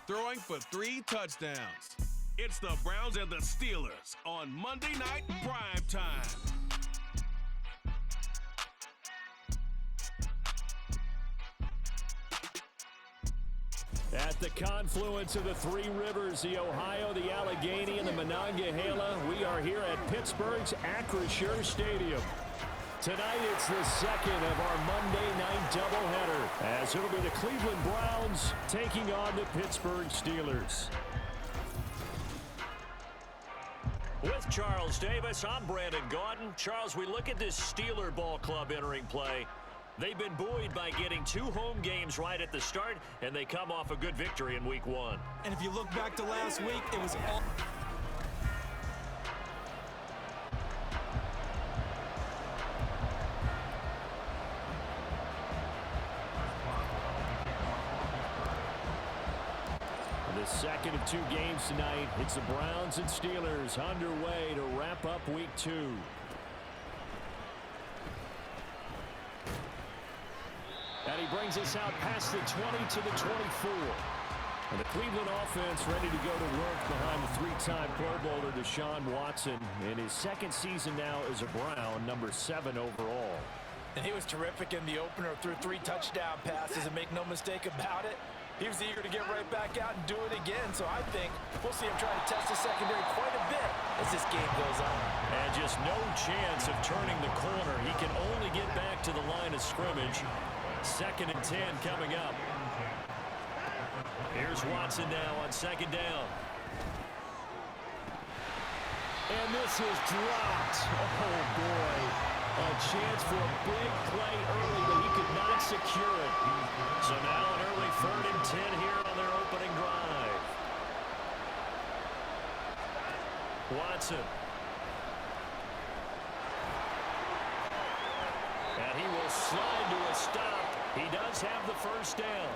throwing for 3 touchdowns. It's the Browns and the Steelers on Monday Night Prime Time. At the confluence of the three rivers, the Ohio, the Allegheny, and the Monongahela, we are here at Pittsburgh's Acrisure Stadium. Tonight, it's the second of our Monday night doubleheader, as it'll be the Cleveland Browns taking on the Pittsburgh Steelers. With Charles Davis, I'm Brandon Gaudin. Charles, we look at this Steeler ball club entering play. They've been buoyed by getting 2 home games right at the start, and they come off a good victory in Week 1. And if you look back to last week, it was all... The second of 2 games tonight. It's the Browns and Steelers underway to wrap up Week 2. And he brings us out past the 20 to the 24. And the Cleveland offense ready to go to work behind the 3-time Pro Bowler Deshaun Watson in his second season now as a Brown, number 7 overall. And he was terrific in the opener, threw 3 touchdown passes, and make no mistake about it, he was eager to get right back out and do it again. So I think we'll see him try to test the secondary quite a bit as this game goes on. And just no chance of turning the corner. He can only get back to the line of scrimmage. 2nd and 10 coming up. Here's Watson now on 2nd down. And this is dropped. Oh, boy. A chance for a big play early, but he could not secure it. So now an early 3rd and 10 here on their opening drive. Watson. And he will slide to a stop. He does have the first down.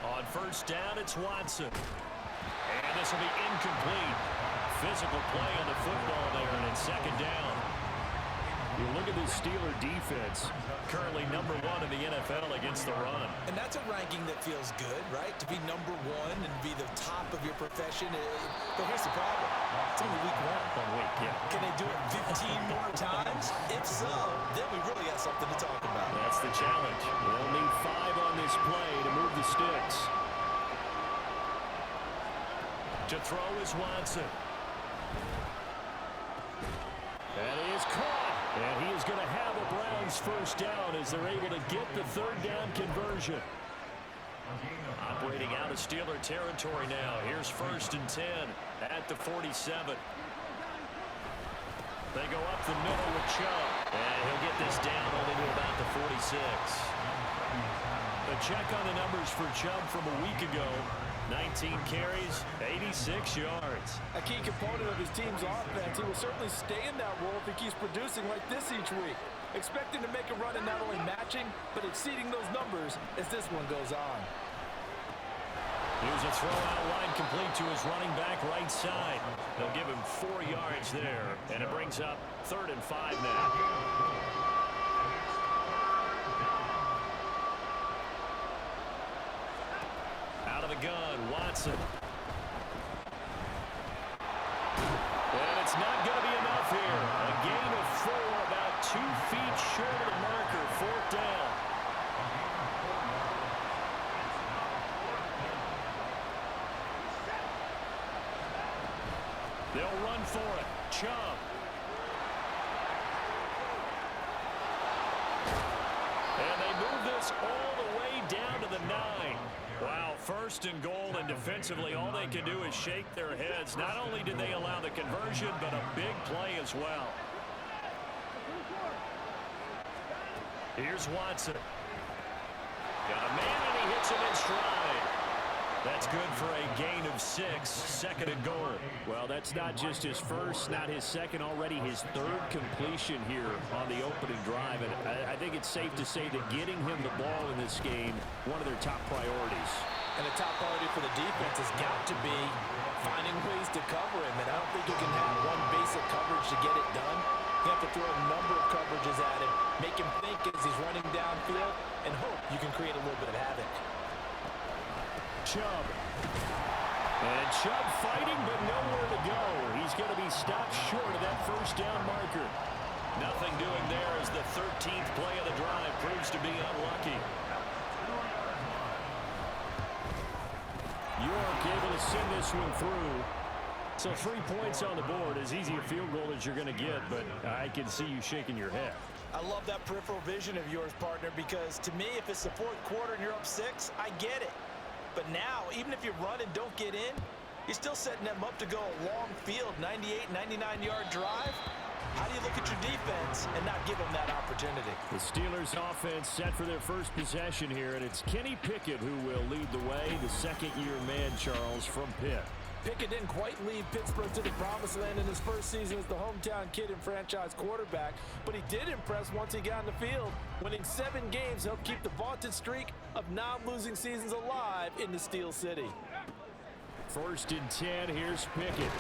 On 1st down, it's Watson. And this will be incomplete. Physical play on the football there, and it's 2nd down. You look at this Steeler defense, currently number 1 in the NFL against the run. And that's a ranking that feels good, right? To be number 1 and be the top of your profession. But here's the problem. It's only week 1. 1 week, yeah. Can they do it 15 more times? If so, then we really have something to talk about. That's the challenge. They'll need 5 on this play to move the sticks. To throw is Watson. And he is caught. And he is going to have a Browns first down as they're able to get the 3rd down conversion. Operating out of Steeler territory now. Here's 1st and 10 at the 47. They go up the middle with Chubb. And he'll get this down only to about the 46. A check on the numbers for Chubb from a week ago. 19 carries, 86 yards. A key component of his team's offense. He will certainly stay in that role if he keeps producing like this each week. Expecting to make a run and not only matching, but exceeding those numbers as this one goes on. Here's a throw out wide complete to his running back right side. They'll give him 4 yards there, and it brings up 3rd and 5 now. Out of the gun, Watson. And it's not going to be enough here. A gain of 4, about 2 feet short of the marker. 4th down. They'll run for it. Chubb. And they move this all the way down to the 9. Wow, 1st and goal, and defensively all they can do is shake their heads. Not only did they allow the conversion, but a big play as well. Here's Watson. Got a man, and he hits him in stride. That's good for a gain of 6, 2nd and goal. Well, that's not just his first, not his second, already his 3rd completion here on the opening drive. And I think it's safe to say that getting him the ball in this game, one of their top priorities. And the top priority for the defense has got to be finding ways to cover him. And I don't think you can have one basic coverage to get it done. You have to throw a number of coverages at as he's running downfield and hope you can create a little bit of havoc. Chubb. And Chubb fighting, but nowhere to go. He's going to be stopped short of that first down marker. Nothing doing there as the 13th play of the drive proves to be unlucky. York able to send this one through. So 3 points on the board, as easy a field goal as you're going to get, but I can see you shaking your head. I love that peripheral vision of yours, partner, because to me, if it's the fourth quarter and you're up 6, I get it. But now, even if you run and don't get in, you're still setting them up to go a long field, 98, 99-yard drive. How do you look at your defense and not give them that opportunity? The Steelers offense set for their first possession here, and it's Kenny Pickett who will lead the way, the second-year man, Charles, from Pitt. Pickett didn't quite lead Pittsburgh to the promised land in his first season as the hometown kid and franchise quarterback, but he did impress once he got on the field. Winning 7 games helped keep the vaunted streak of non-losing seasons alive in the Steel City. 1st and 10, here's Pickett.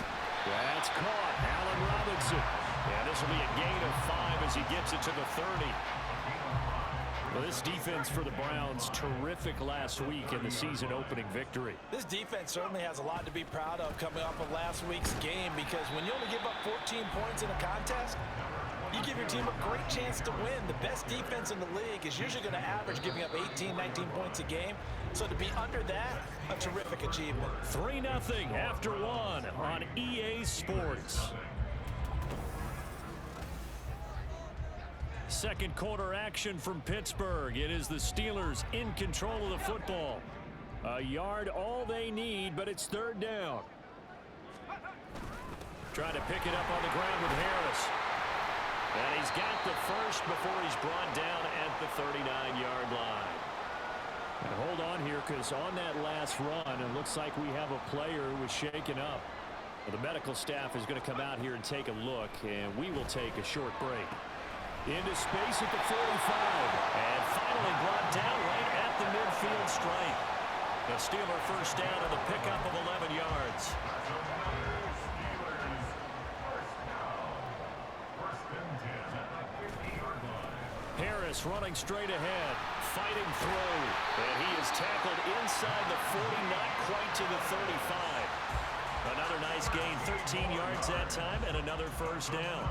That's caught, Allen Robinson. And this will be a gain of 5 as he gets it to the 30. Well, this defense for the Browns, terrific last week in the season-opening victory. This defense certainly has a lot to be proud of coming off of last week's game, because when you only give up 14 points in a contest, you give your team a great chance to win. The best defense in the league is usually going to average giving up 18, 19 points a game. So to be under that, a terrific achievement. 3-0 after 1 on EA Sports. Second quarter action from Pittsburgh. It is the Steelers in control of the football. A yard all they need, but it's 3rd down. Trying to pick it up on the ground with Harris. And he's got the first before he's brought down at the 39-yard line. And hold on here, because on that last run, it looks like we have a player who was shaken up. Well, the medical staff is going to come out here and take a look, and we will take a short break. Into space at the 45. And finally brought down right at the midfield stripe. The Steeler first down and the pickup of 11 yards. Harris running straight ahead. Fighting through. And he is tackled inside the 40, not quite to the 35. Another nice gain, 13 yards that time, and another first down.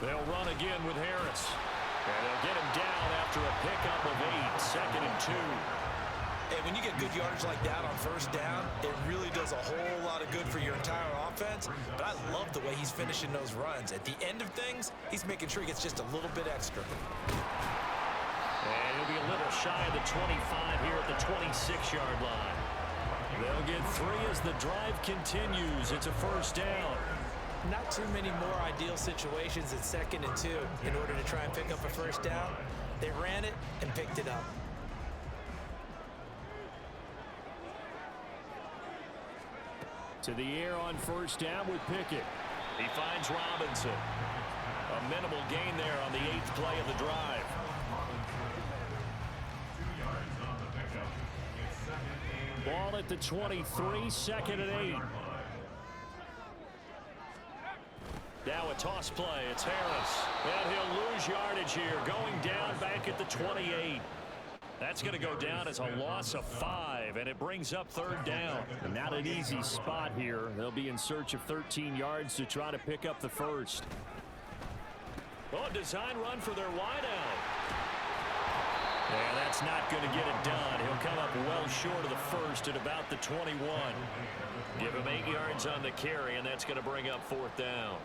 They'll run again with Harris. And they'll get him down after a pickup of 8, 2nd and 2. Hey, when you get good yardage like that on first down, it really does a whole lot of good for your entire offense. But I love the way he's finishing those runs. At the end of things, he's making sure he gets just a little bit extra. And he'll be a little shy of the 25 here at the 26-yard line. They'll get 3 as the drive continues. It's a first down. Not too many more ideal situations at 2nd and 2 in order to try and pick up a first down. They ran it and picked it up. To the air on first down with Pickett. He finds Robinson. A minimal gain there on the 8th play of the drive. Ball at the 23, 2nd and 8. Now a toss play. It's Harris. And he'll lose yardage here. Going down back at the 28. That's going to go down as a loss of 5, and it brings up 3rd down. And not an easy spot here. They'll be in search of 13 yards to try to pick up the first. Oh, design run for their wideout. And that's not going to get it done. He'll come up well short of the first at about the 21. Give him 8 yards on the carry, and that's going to bring up 4th down.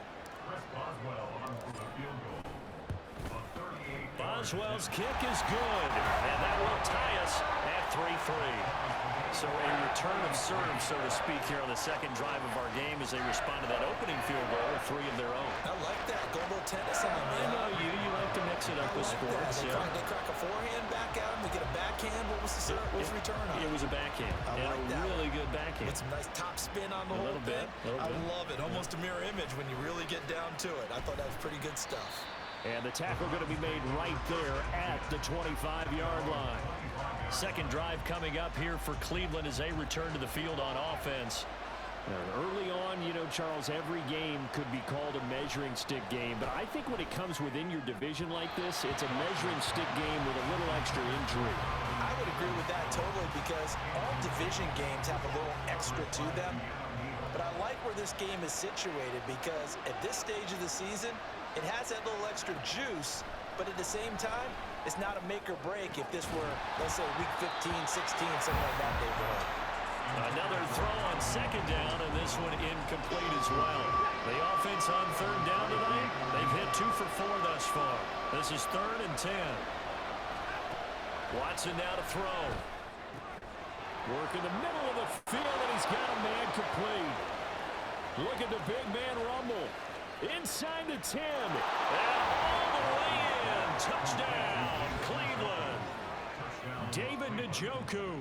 Boswell's kick is good, and that will tie us at 3-3. So a return of serve, so to speak, here on the second drive of our game as they respond to that opening field goal with 3 of their own. I like that. Go a little tennis on me. I know you like to mix it up with sports. They crack a forehand back out, and we get a backhand. What was the return on? It was a backhand, and a really good backhand. With some nice top spin on the whole thing. I love it. Almost a mirror image when you really get down to it. I thought that was pretty good stuff. And the tackle going to be made right there at the 25-yard line. Second drive coming up here for Cleveland as they return to the field on offense. An early on you know, Charles, every game could be called a measuring stick game, but I think when it comes within your division like this, it's a measuring stick game with a little extra intrigue. I would agree with that totally because all division games have a little extra to them. But I like where this game is situated because at this stage of the season, it has that little extra juice, but at the same time, it's not a make or break if this were, let's say, week 15, 16, something like that neighborhood. Another throw on second down, and this one incomplete as well. The offense on third down tonight, they've hit 2 for 4 thus far. This is 3rd and 10. Watson now to throw. Work in the middle of the field, and he's got a man complete. Look at the big man rumble. Inside the 10. And all the way in. Touchdown, Cleveland. David Njoku.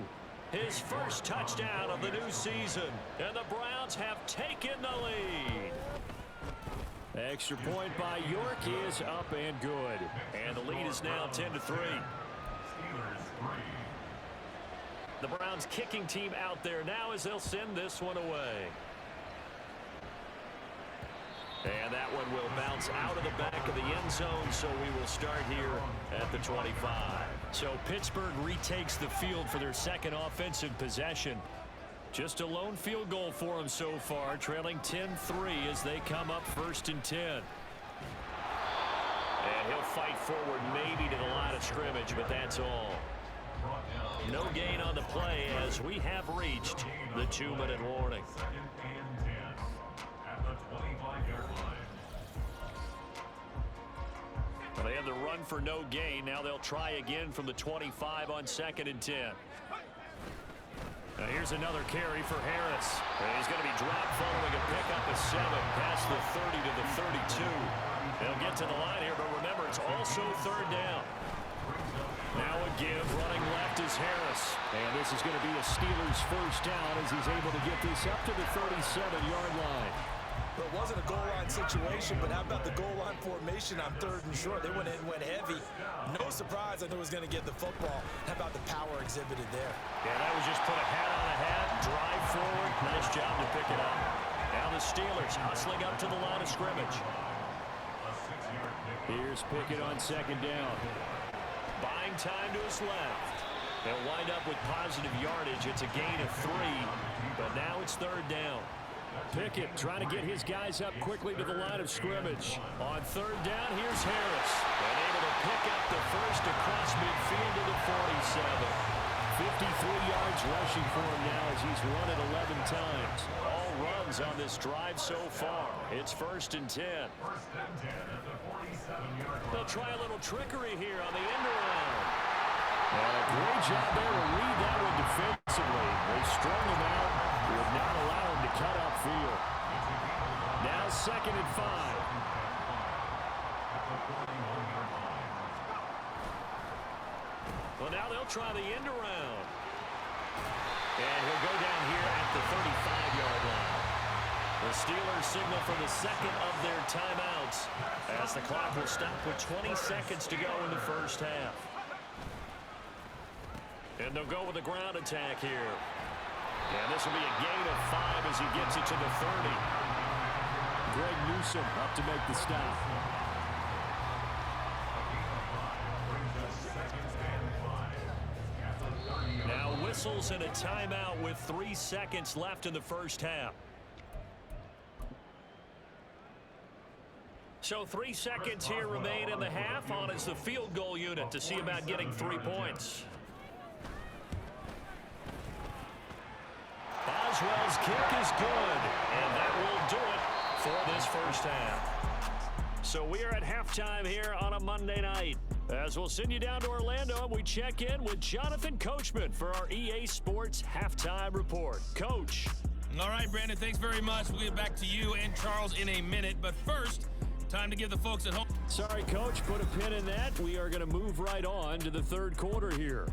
His first touchdown of the new season. And the Browns have taken the lead. Extra point by York is up and good. And the lead is now 10-3. The Browns kicking team out there now as they'll send this one away. And that one will bounce out of the back of the end zone, so we will start here at the 25. So Pittsburgh retakes the field for their second offensive possession. Just a lone field goal for them so far, trailing 10-3 as they come up 1st and 10. And he'll fight forward maybe to the line of scrimmage, but that's all. No gain on the play as we have reached the 2-minute warning. Well, they have the run for no gain. Now they'll try again from the 25 on 2nd and 10. Now here's another carry for Harris. And he's going to be dropped following a pickup of 7 past the 30 to the 32. They'll get to the line here, but remember, it's also 3rd down. Now a give, running left is Harris. And this is going to be a Steelers first down as he's able to get this up to the 37-yard line. Well, it wasn't a goal line situation, but how about the goal line formation on 3rd and short? They went in, went heavy. No surprise I knew he was going to get the football. How about the power exhibited there? Yeah, that was just put a hat on a hat, drive forward. Nice job to pick it up. Now the Steelers hustling up to the line of scrimmage. Here's Pickett on 2nd down. Buying time to his left. They'll wind up with positive yardage. It's a gain of 3, but now it's 3rd down. Pickett trying to get his guys up quickly to the line of scrimmage. On 3rd down, here's Harris. And able to pick up the first across midfield to the 47. 53 yards rushing for him now as he's run it 11 times. All runs on this drive so far. It's 1st and 10. They'll try a little trickery here on the end around. And a great job there to read that one defensively. They strung him out, would not allow him to cut upfield. Now 2nd and 5. Well, now they'll try the end around. And he'll go down here at the 35-yard line. The Steelers signal for the second of their timeouts as the clock will stop with 20 seconds to go in the first half. And they'll go with the ground attack here. And this will be a gain of 5 as he gets it to the 30. Greg Newsome up to make the stop. Now whistles and a timeout with 3 seconds left in the first half. So 3 seconds here remain in the half on as the field goal unit to see about getting 3 points. Boswell's kick is good, and that will do it for this first half. So we are at halftime here on a Monday night. As we'll send you down to Orlando, and we check in with Jonathan Coachman for our EA Sports Halftime Report. Coach. All right, Brandon, thanks very much. We'll get back to you and Charles in a minute. But first, time to give the folks at home. Sorry, Coach, put a pin in that. We are going to move right on to the third quarter here.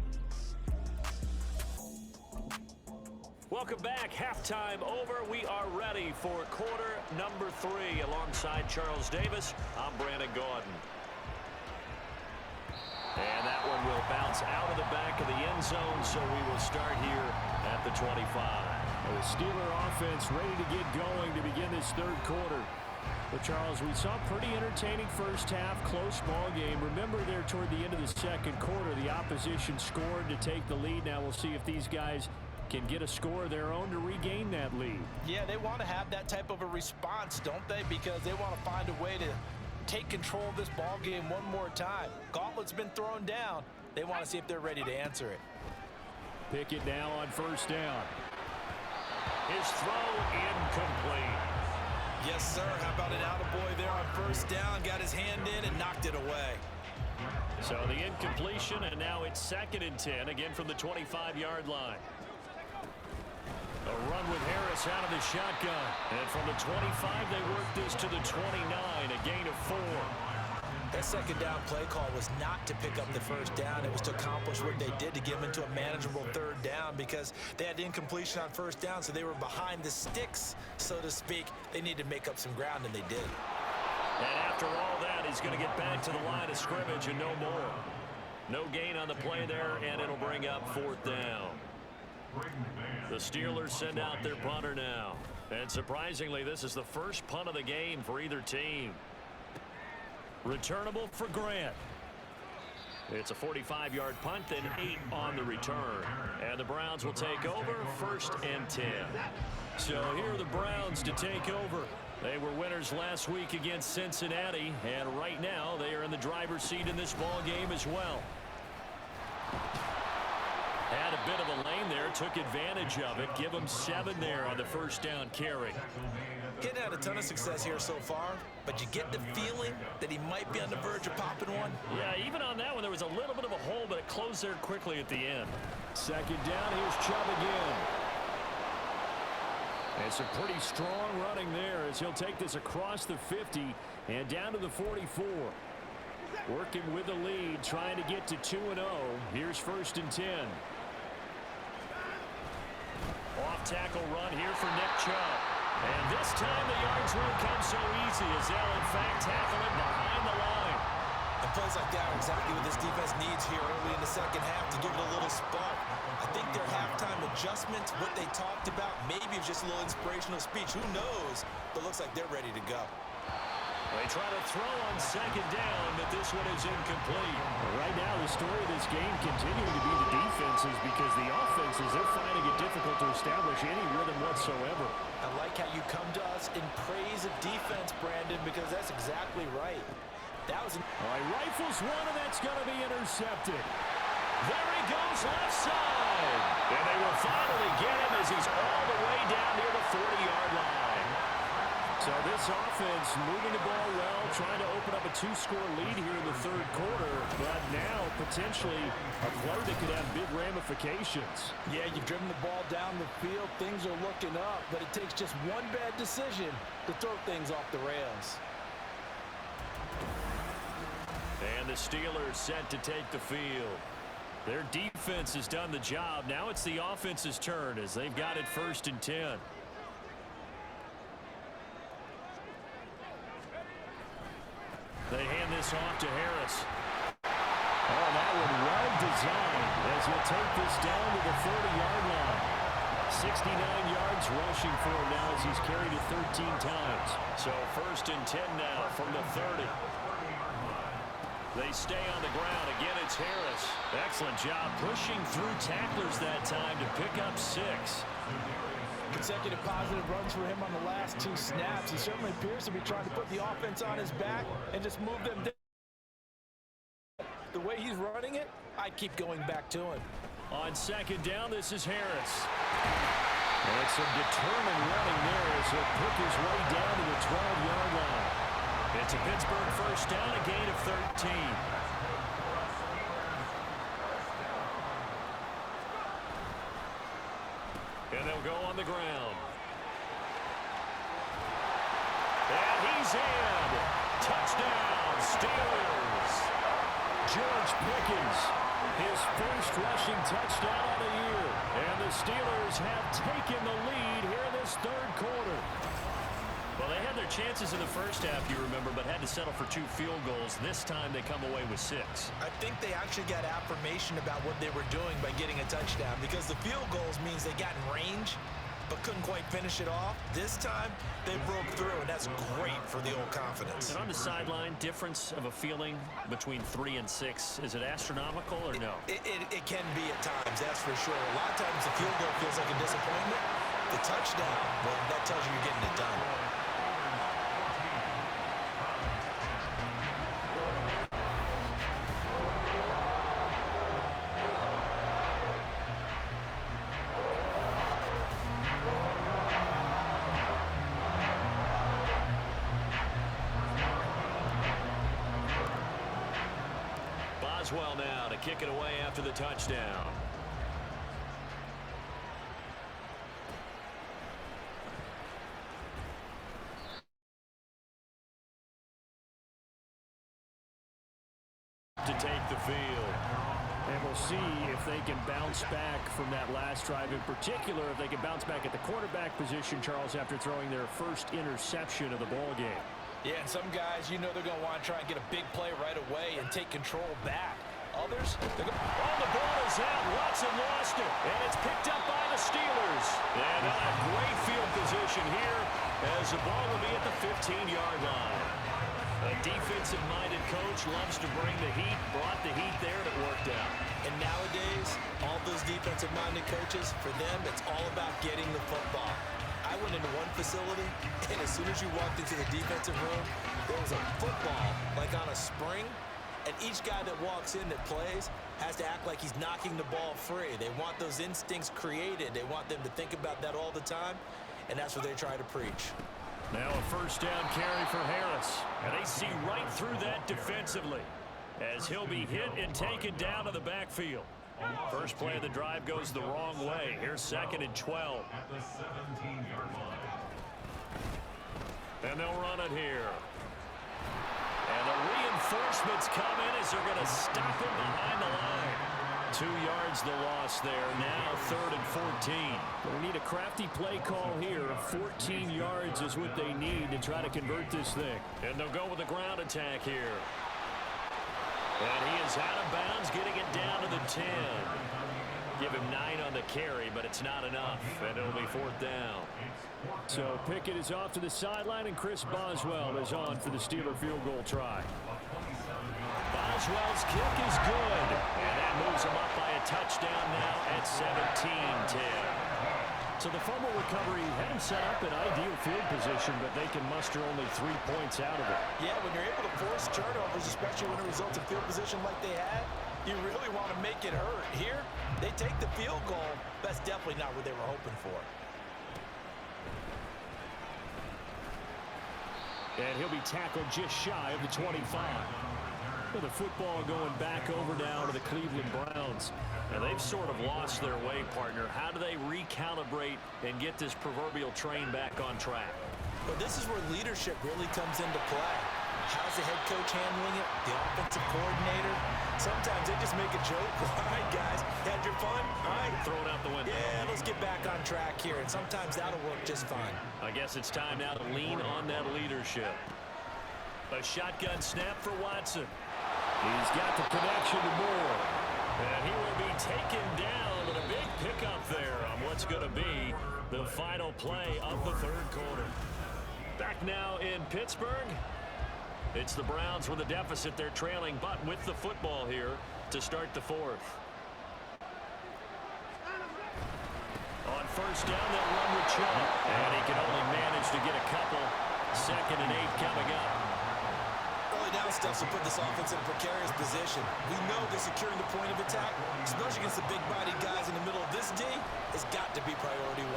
Welcome back. Halftime over. We are ready for quarter number 3. Alongside Charles Davis, I'm Brandon Gaudin. And that one will bounce out of the back of the end zone, so we will start here at the 25. The Steeler offense ready to get going to begin this third quarter. Well, Charles, we saw a pretty entertaining first half, close ball game. Remember there toward the end of the second quarter, the opposition scored to take the lead. Now we'll see if these guys can get a score of their own to regain that lead. Yeah, they want to have that type of a response, don't they? Because they want to find a way to take control of this ball game one more time. Gauntlet's been thrown down. They want to see if they're ready to answer it. Pickett now on first down. His throw incomplete. Yes, sir. How about an attaboy there on first down? Got his hand in and knocked it away. So the incompletion, and now it's 2nd and 10, again from the 25-yard line. A run with Harris out of the shotgun. And from the 25, they work this to the 29, a gain of 4. That second down play call was not to pick up the first down. It was to accomplish what they did to get them into a manageable third down because they had incompletion on first down, so they were behind the sticks, so to speak. They needed to make up some ground, and they did. And after all that, he's going to get back to the line of scrimmage and no more. No gain on the play there, and it'll bring up 4th down. The Steelers send out their punter now. And surprisingly, this is the first punt of the game for either team. Returnable for Grant. It's a 45-yard punt, then 8 on the return. And the Browns will take over, 1st and 10. So here are the Browns to take over. They were winners last week against Cincinnati, and right now they are in the driver's seat in this ball game as well. Had a bit of a lane there, took advantage of it. Give them 7 there on the first down carry. Getting had a ton of success here so far, but you get the feeling that he might be on the verge of popping one. Yeah, even on that one, there was a little bit of a hole, but it closed there quickly at the end. 2nd down, here's Chubb again. And some pretty strong running there as he'll take this across the 50 and down to the 44. Working with the lead, trying to get to 2-0. Here's 1st and 10. Off-tackle run here for Nick Chubb. And this time the yards won't come so easy as they'll, in fact, tackle it behind the line. And plays like that are exactly what this defense needs here early in the second half to give it a little spark. I think their halftime adjustments, what they talked about, maybe it's just a little inspirational speech. Who knows? But looks like they're ready to go. They try to throw on 2nd down, but this one is incomplete. Right now, the story of this game continuing to be the defenses because the offenses, they're finding it difficult to establish any rhythm whatsoever. I like how you come to us in praise of defense, Brandon, because that's exactly right. That was all right, rifles one, and that's going to be intercepted. There he goes, left side. And they will finally get him as he's all the way down near the 40-yard line. So this offense moving the ball well, trying to open up a 2-score lead here in the third quarter, but now potentially a play that could have big ramifications. Yeah, you've driven the ball down the field. Things are looking up, but it takes just one bad decision to throw things off the rails. And the Steelers set to take the field. Their defense has done the job. Now it's the offense's turn as they've got it 1st and 10. They hand this off to Harris. Oh, that one well designed as he'll take this down to the 30-yard line. 69 yards rushing for him now as he's carried it 13 times. So 1st and 10 now from the 30. They stay on the ground. Again, it's Harris. Excellent job pushing through tacklers that time to pick up 6. Consecutive positive runs for him on the last 2 snaps. He certainly appears to be trying to put the offense on his back and just move them down. The way he's running it, I'd keep going back to him. On 2nd down, this is Harris. And some determined running there as he'll pick his way down to the 12-yard line. It's a Pittsburgh first down, a gain of 13. And they'll go on the ground. And he's in. Touchdown, Steelers. George Pickens, his first rushing touchdown of the year. And the Steelers have taken the lead here in this third quarter. Well, they had their chances in the first half, you remember, but had to settle for 2 field goals. This time they come away with 6. I think they actually got affirmation about what they were doing by getting a touchdown because the field goals means they got in range. but couldn't quite finish it off. This time, they broke through, and that's great for the old confidence. And on the sideline, difference of a feeling between 3 and 6, is it astronomical or no? It can be at times, that's for sure. A lot of times the field goal feels like a disappointment. The touchdown, well, that tells you you're getting it done. Boswell now to kick it away after the touchdown. To take the field. And we'll see if they can bounce back from that last drive, in particular if they can bounce back at the quarterback position, Charles, after throwing their first interception of the ball game. Yeah, and some guys, you know they're going to want to try and get a big play right away and take control back. Others, they're going to... Oh, the ball is out. Watson lost it. And it's picked up by the Steelers. And they'll have great field position here as the ball will be at the 15-yard line. A defensive-minded coach loves to bring the heat, brought the heat there, and it worked out. And nowadays, all those defensive-minded coaches, for them, it's all about getting the football. I went into one facility, and as soon as you walked into the defensive room, there was a football, like on a spring, and each guy that walks in that plays has to act like he's knocking the ball free. They want those instincts created. They want them to think about that all the time, and that's what they try to preach. Now a first down carry for Harris. And they see right through that defensively as he'll be hit and taken down to the backfield. First play of the drive goes the wrong way. Here's 2nd and 12. And they'll run it here. And the reinforcements come in as they're going to stop him behind the line. 2 yards the loss there. Now 3rd and 14. They need a crafty play call here. 14 yards is what they need to try to convert this thing. And they'll go with the ground attack here. And he is out of bounds, getting it down to the 10. Give him 9 on the carry, but it's not enough. And it'll be 4th down. So Pickett is off to the sideline, and Chris Boswell is on for the Steeler field goal try. Boswell's kick is good. And that moves him up by a touchdown now at 17-10. So the fumble recovery had him set up in ideal field position, but they can muster only 3 points out of it. Yeah, when you're able to force turnovers, especially when it results in field position like they had, you really want to make it hurt. Here, they take the field goal. That's definitely not what they were hoping for. And he'll be tackled just shy of the 25. With the football going back over now to the Cleveland Browns. And they've sort of lost their way, partner. How do they recalibrate and get this proverbial train back on track? Well, this is where leadership really comes into play. How's the head coach handling it? The offensive coordinator? Sometimes they just make a joke. All right, guys, had your fun? All right. Throw it out the window. Yeah, let's get back on track here. And sometimes that'll work just fine. I guess it's time now to lean on that leadership. A shotgun snap for Watson. He's got the connection to Moore. And he will be taken down with a big pickup there on what's going to be the final play of the 3rd quarter. Back now in Pittsburgh. It's the Browns with a deficit. They're trailing, but with the football here to start the 4th. On first down, they'll run with Chubb. And he can only manage to get a couple. 2nd and 8 coming up. Early down stuff will put this offense in a precarious position. We know that securing the point of attack, especially against the big-bodied guys in the middle of this D, has got to be priority 1.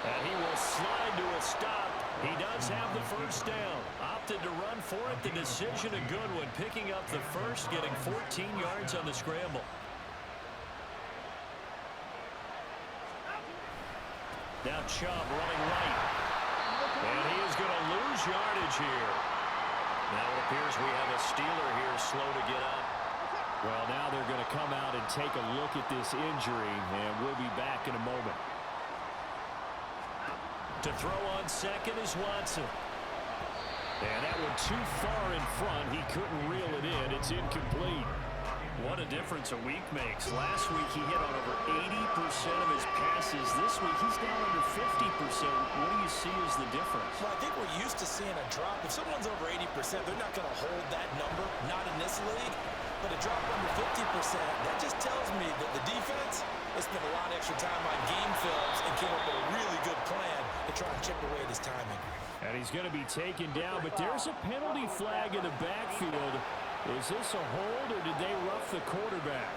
And he will slide to a stop. He does have the first down. Opted to run for it. The decision a good one. Picking up the first, getting 14 yards on the scramble. Now Chubb running right. And he is going to lose yardage here. Now it appears we have a Steeler here slow to get up. Well, now they're going to come out and take a look at this injury, and we'll be back in a moment. To throw on second is Watson. And that one too far in front. He couldn't reel it in. It's incomplete. What a difference a week makes. Last week he hit on over 80% of his passes. This week he's down under 50%. What do you see as the difference? Well, I think we're used to seeing a drop. If someone's over 80%, they're not going to hold that number, not in this league. But a drop under 50%, that just tells me that the defense has spent a lot of extra time on game films and came up with a really good plan to try and chip away at his timing. And he's going to be taken down, but there's a penalty flag in the backfield. Is this a hold, or did they rough the quarterback?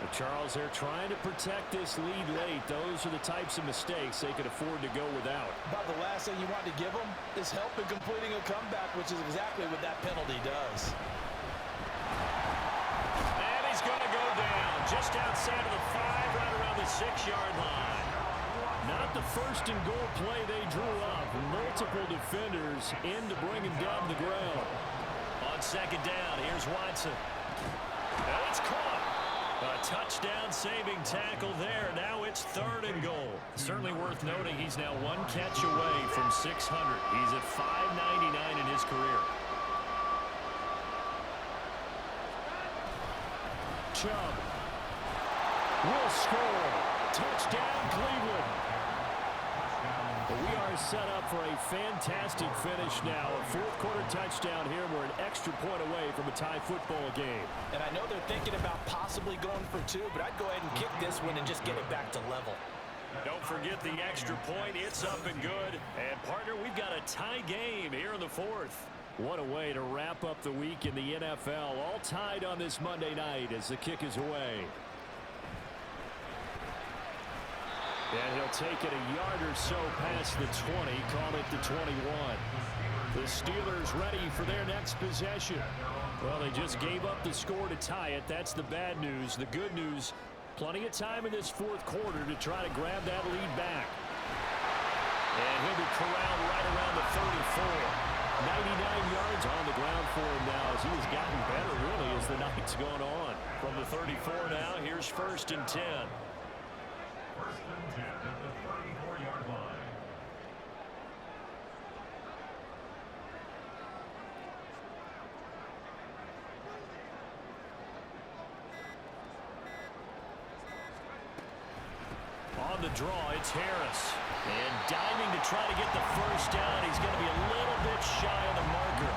But Charles, they're trying to protect this lead late. Those are the types of mistakes they could afford to go without. About the last thing you want to give them is help in completing a comeback, which is exactly what that penalty does. And he's going to go down just outside of the 5, right around the 6-yard line. Not the first and goal play they drew up. Multiple defenders in to bring him down to the ground. On second down, here's Watson. And it's caught. A touchdown-saving tackle there. Now it's 3rd and goal. Certainly worth noting he's now 1 catch away from 600. He's at 599 in his career. Chubb will score. Touchdown, Cleveland. We are set up for a fantastic finish now. A 4th quarter touchdown here. We're an extra point away from a tie football game. And I know they're thinking about possibly going for 2, but I'd go ahead and kick this one and just get it back to level. Don't forget the extra point. It's up and good. And, partner, we've got a tie game here in the 4th. What a way to wrap up the week in the NFL. All tied on this Monday night as the kick is away. And he'll take it a yard or so past the 20, call it the 21. The Steelers ready for their next possession. Well, they just gave up the score to tie it. That's the bad news. The good news, plenty of time in this 4th quarter to try to grab that lead back. And he'll be corralled right around the 34. 99 yards on the ground for him now as he has gotten better, really, as the night's gone on. From the 34 now, here's 1st and 10. First and 10 at the 34-yard line. On the draw, it's Harris. And diving to try to get the first down. He's going to be a little bit shy of the marker.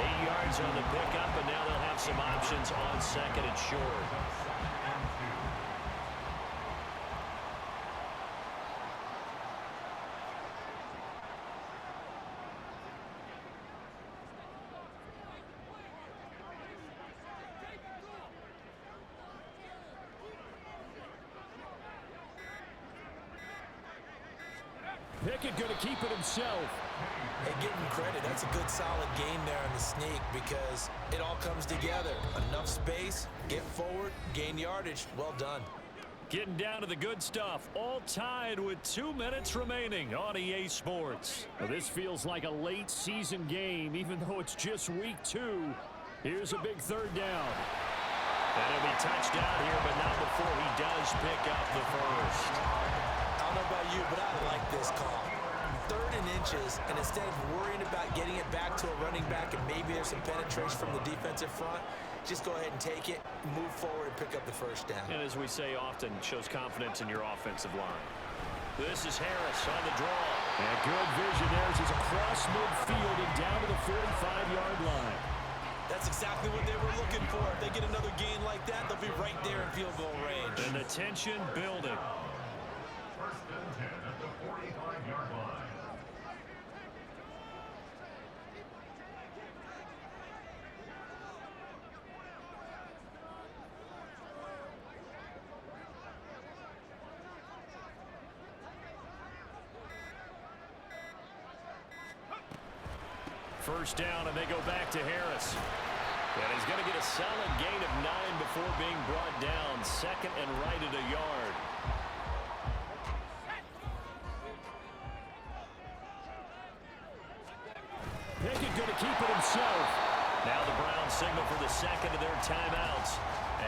8 yards on the pickup, and now they'll have some options on 2nd and short. Pickett going to keep it himself. Hey, give him credit. That's a good, solid game there on the sneak because it all comes together. Enough space, get forward, gain yardage. Well done. Getting down to the good stuff. All tied with 2 minutes remaining on EA Sports. Well, this feels like a late season game, even though it's just week 2. Here's a big 3rd down. And he'll be touchdown here, but not before he does pick up the first. I don't know about you, but I like this call. 3rd and inches, and instead of worrying about getting it back to a running back and maybe there's some penetration from the defensive front, just go ahead and take it, move forward, and pick up the first down. And as we say often, shows confidence in your offensive line. This is Harris on the draw. And good vision there as he's across midfield and down to the 45-yard line. That's exactly what they were looking for. If they get another gain like that, they'll be right there in field goal range. And the tension building. First and 10 at the 45-yard line. First down, and they go back to Harris. And he's going to get a solid gain of 9 before being brought down. 2nd and right at a yard. Pickett going to keep it himself. Now the Browns signal for the 2nd of their timeouts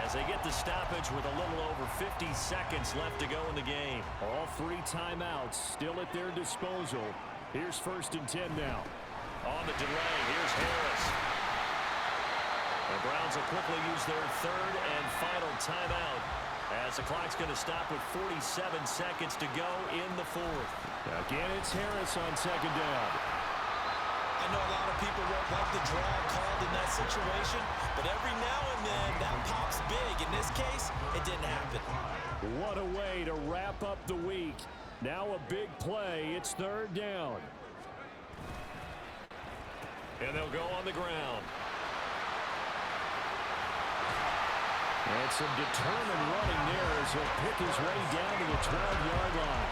as they get the stoppage with a little over 50 seconds left to go in the game. All 3 timeouts still at their disposal. Here's 1st and 10 now. On the delay, here's Harris. The Browns will quickly use their third and final timeout as the clock's going to stop with 47 seconds to go in the fourth. Again, it's Harris on second down. I know a lot of people won't like the draw called in that situation, but every now and then that pops big. In this case, it didn't happen. What a way to wrap up the week. Now a big play. It's third down. And they'll go on the ground. And some determined running there as he'll pick his way down to the 12-yard line.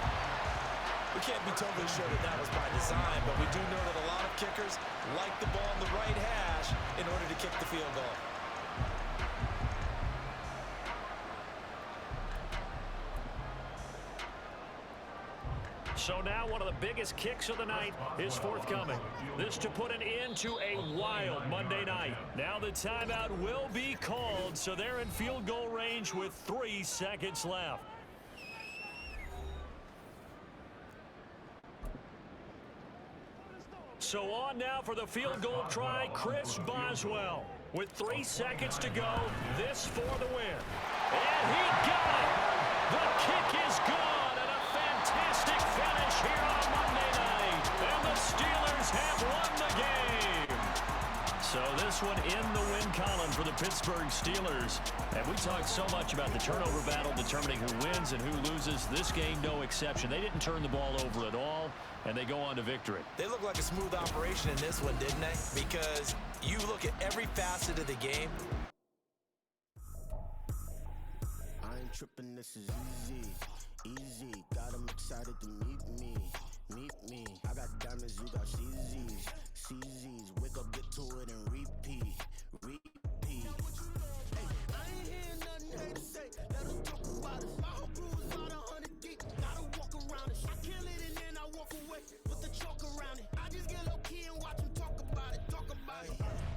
We can't be totally sure that that was by design, but we do know that a lot of kickers like the ball on the right hash in order to kick the field goal. So now one of the biggest kicks of the night is forthcoming. This to put an end to a wild Monday night. Now the timeout will be called, so they're in field goal range with 3 seconds left. So on now for the field goal try, Chris Boswell. With 3 seconds to go, this for the win. And he got it! The kick is gone, and a fantastic finish here on Monday night. And the Steelers have won the game. So this one in the win column for the Pittsburgh Steelers. And we talked so much about the turnover battle determining who wins and who loses. This game, no exception. They didn't turn the ball over at all, and they go on to victory. They look like a smooth operation in this one, didn't they? Because you look at every facet of the game. I ain't tripping, this is easy, easy. Got them excited to meet me. I got diamonds, you got CZs, wake up, get to it, and repeat. Hey, I ain't hearing nothing to say. Let us talk about it. My whole crew is about 100 deep. Gotta walk around it. I kill it and then I walk away with the chalk around it. I just get low key and watch them talk about it.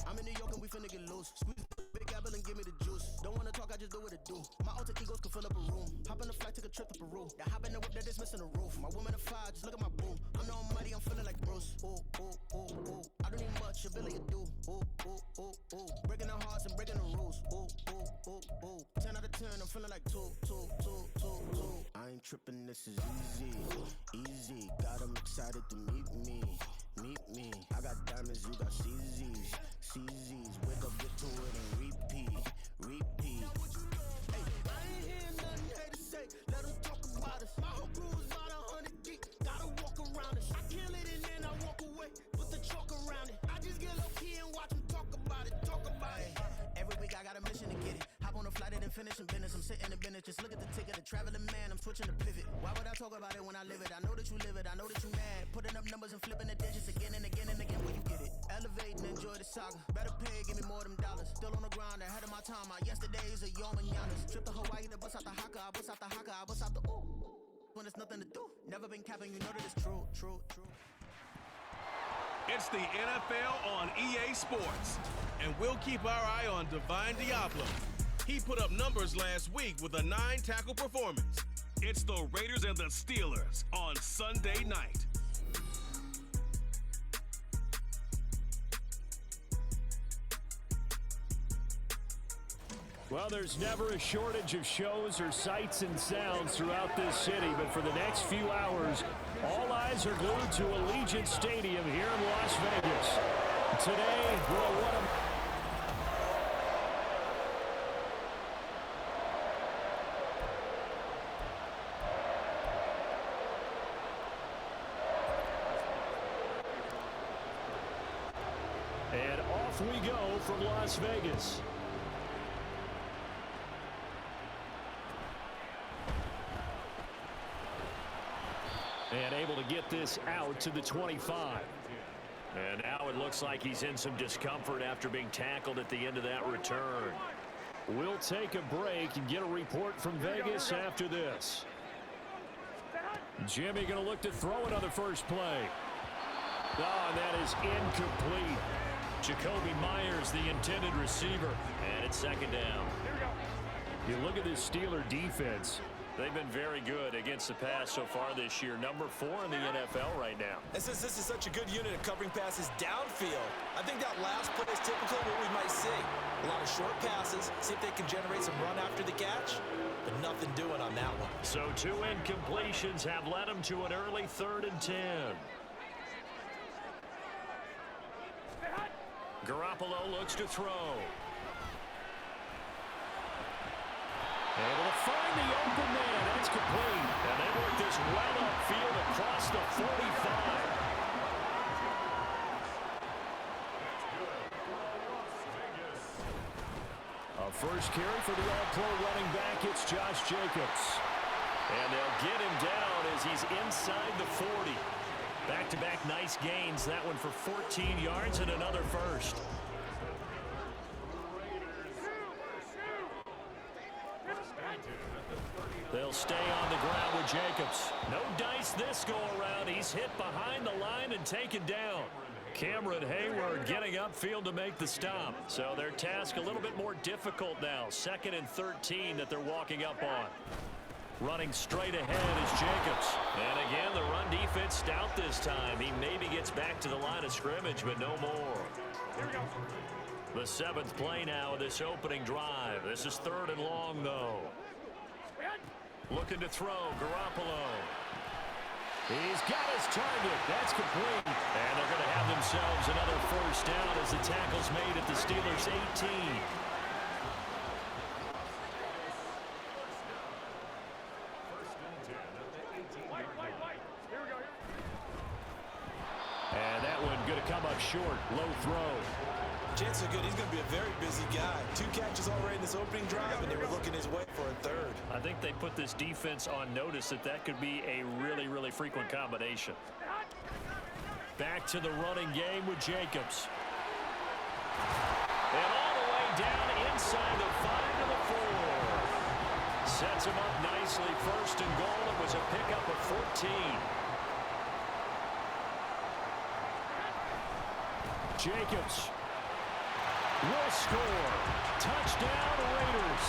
I'm in New York and we finna get loose. Squeeze the big apple and give me the juice. Don't wanna talk, I just do what it do. My alter egos can fill up a room. Hop on the flight, take a trip to Peru. That hop in the whip, that is missing the roof. My woman a fire, just look at my boom. I'm the almighty, I'm feeling like Bruce. Ooh, ooh, ooh, ooh. I don't need much, ability to do. Ooh, ooh, ooh, ooh. Breaking the hearts and breaking the rules. Ooh, ooh, ooh, ooh. 10 out of 10, I'm feeling like two. I ain't tripping, this is easy. Got them excited to meet me. I got diamonds, you got CZs. Wake up, get to it, and repeat. Hey, I ain't hearing nothing to say. Let them talk about us. My whole crew is about 100 deep. Gotta walk around it. I kill it and then I walk away with the chalk around it. I just get low key and watch them talk about it. Every week I got a mission to get it. Hop on a flight and then finish in business. I'm sitting in business, just look at the ticket. The traveling man, I'm switching to pivot. Why would I talk about it when I live it? I know that you live it, I know that you mad. Putting up numbers and flipping the digits again and again and again. Where you get it? Elevate and enjoy the saga. Better pay, give me more of them dollars. Still on the grind, ahead of my time. My yesterdays are your mananas. Trip to Hawaii to bust out the haka. I bust out the haka, I bust out the ooh. When there's nothing to do. Never been capping, you know that it's true. It's the NFL on EA Sports. And we'll keep our eye on Divine Diablo. He put up numbers last week with a 9-tackle performance. It's the Raiders and the Steelers on Sunday night. Well, there's never a shortage of shows or sights and sounds throughout this city, but for the next few hours, all eyes are glued to Allegiant Stadium here in Las Vegas. Today, we'll one of and off we go from Las Vegas. And able to get this out to the 25. And now it looks like he's in some discomfort after being tackled at the end of that return. We'll take a break and get a report from Vegas after this. Jimmy going to look to throw another first play. Oh, and that is incomplete. Jacoby Myers, the intended receiver. And it's second down. You look at this Steeler defense. They've been very good against the pass so far this year. Number 4 in the NFL right now. And since this is such a good unit at covering passes downfield, I think that last play is typical of what we might see. A lot of short passes, see if they can generate some run after the catch, but nothing doing on that one. So 2 incompletions have led them to an early 3rd and 10. Garoppolo looks to throw. Able to find the open man. That's complete. And they work this well upfield across the 45. A first carry for the All-Pro running back. It's Josh Jacobs. And they'll get him down as he's inside the 40. Back-to-back nice gains. That one for 14 yards and another first. They'll stay on the ground with Jacobs. No dice this go-around. He's hit behind the line and taken down. Cameron Hayward getting upfield to make the stop. So their task a little bit more difficult now. 2nd and 13 that they're walking up on. Running straight ahead is Jacobs. And again, the run defense stout this time. He maybe gets back to the line of scrimmage, but no more. Here we go. The 7th play now of this opening drive. This is 3rd and long, though. Looking to throw, Garoppolo. He's got his target. That's complete. And they're going to have themselves another first down as the tackle's made at the Steelers' 18. And that one going to come up short. Low throw. Chances are good. He's going to be a very busy guy. 2 catches already in this opening drive, and they were looking his way for a 3rd. I think they put this defense on notice that could be a really, really frequent combination. Back to the running game with Jacobs. And all the way down inside the 5 to the 4. Sets him up nicely. 1st and goal. It was a pickup of 14. Jacobs will score. Touchdown, Raiders.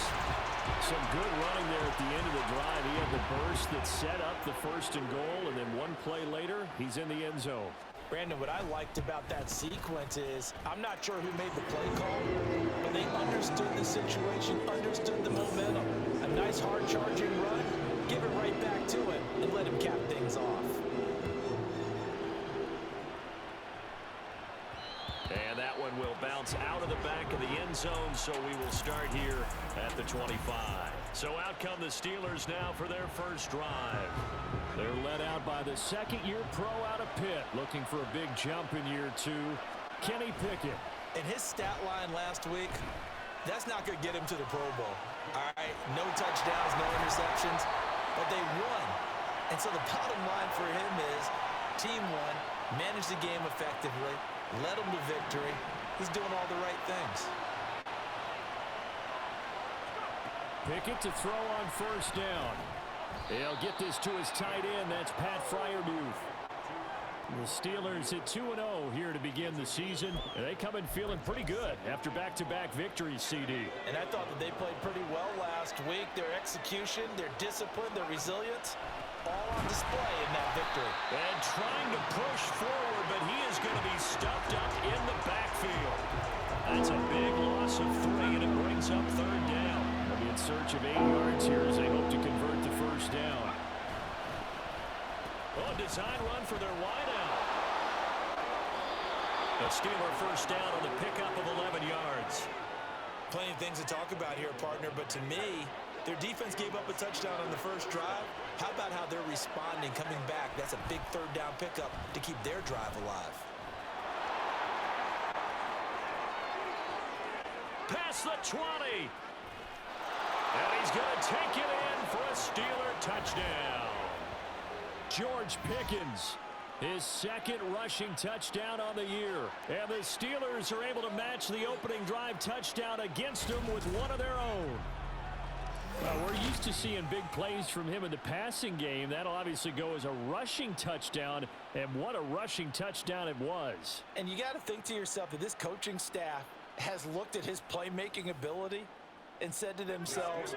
Some good running there at the end of the drive. He had the burst that set up the 1st and goal, and then 1 play later, he's in the end zone. Brandon, what I liked about that sequence is I'm not sure who made the play call, but they understood the situation, understood the momentum. A nice hard-charging run, give it right back to him, and let him cap things off. And that one will bounce out of the back of the end zone, so we will start here at the 25. So out come the Steelers now for their first drive. They're led out by the 2nd-year pro out of Pitt, looking for a big jump in year 2, Kenny Pickett. And his stat line last week, that's not going to get him to the Pro Bowl. All right, no touchdowns, no interceptions, but they won. And so the bottom line for him is team won, managed the game effectively, led them to victory. He's doing all the right things. Pickett to throw on 1st down. He'll get this to his tight end. That's Pat Fryermuth. The Steelers at 2-0 here to begin the season. And they come in feeling pretty good after back-to-back victories, CD. And I thought that they played pretty well last week. Their execution, their discipline, their resilience, all on display in that victory. And trying to push forward, but he is going to be stuffed up in the backfield. That's a big loss of 3, and it brings up 3rd down. They'll be in search of 8 yards here as they hope to convert the first down. Oh, design run for their wideout. A Steeler first down on the pickup of 11 yards. Plenty of things to talk about here, partner, but to me, their defense gave up a touchdown on the first drive. How about how they're responding, coming back? That's a big 3rd down pickup to keep their drive alive. Past the 20. And he's going to take it in for a Steeler touchdown. George Pickens, his 2nd rushing touchdown on the year. And the Steelers are able to match the opening drive touchdown against them with one of their own. Well, we're used to seeing big plays from him in the passing game. That'll obviously go as a rushing touchdown, and what a rushing touchdown it was. And you got to think to yourself that this coaching staff has looked at his playmaking ability, and said to themselves,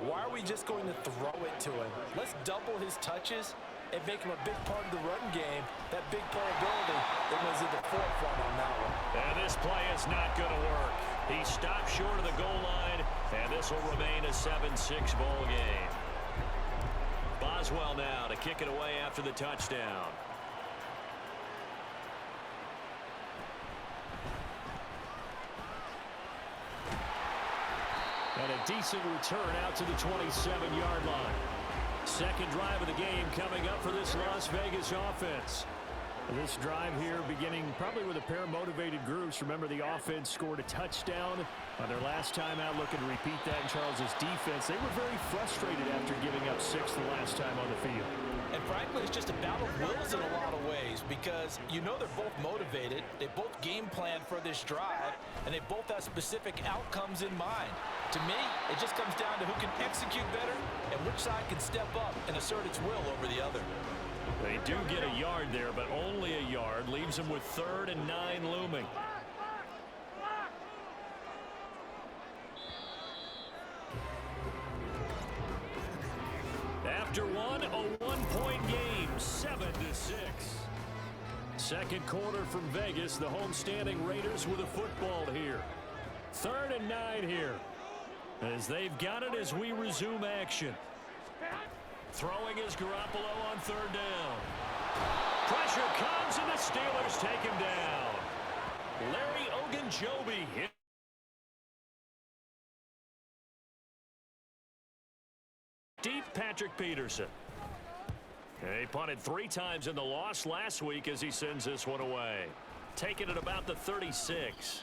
why are we just going to throw it to him? Let's double his touches and make him a big part of the run game. That big playability that was at the forefront on that one. And this play is not going to work. He stopped short of the goal line, and this will remain a 7-6 ball game. Boswell now to kick it away after the touchdown. And a decent return out to the 27-yard line. Second drive of the game coming up for this Las Vegas offense. This drive here beginning probably with a pair of motivated groups. Remember, the offense scored a touchdown on their last time out, looking to repeat that in Charles's defense. They were very frustrated after giving up 6 the last time on the field. And frankly, it's just a battle of wills in a lot of ways because you know they're both motivated. They both game plan for this drive, and they both have specific outcomes in mind. To me, it just comes down to who can execute better and which side can step up and assert its will over the other. They do get a yard there, but only a yard. Leaves them with 3rd and 9 looming. After one, a one-point game, 7-6. Second quarter from Vegas. The homestanding Raiders with a football here. 3rd and 9 here, as they've got it as we resume action. Throwing is Garoppolo on 3rd down. Pressure comes, and the Steelers take him down. Larry Ogunjobi hit. Deep Patrick Peterson. He punted 3 times in the loss last week as he sends this one away. Taking it about the 36.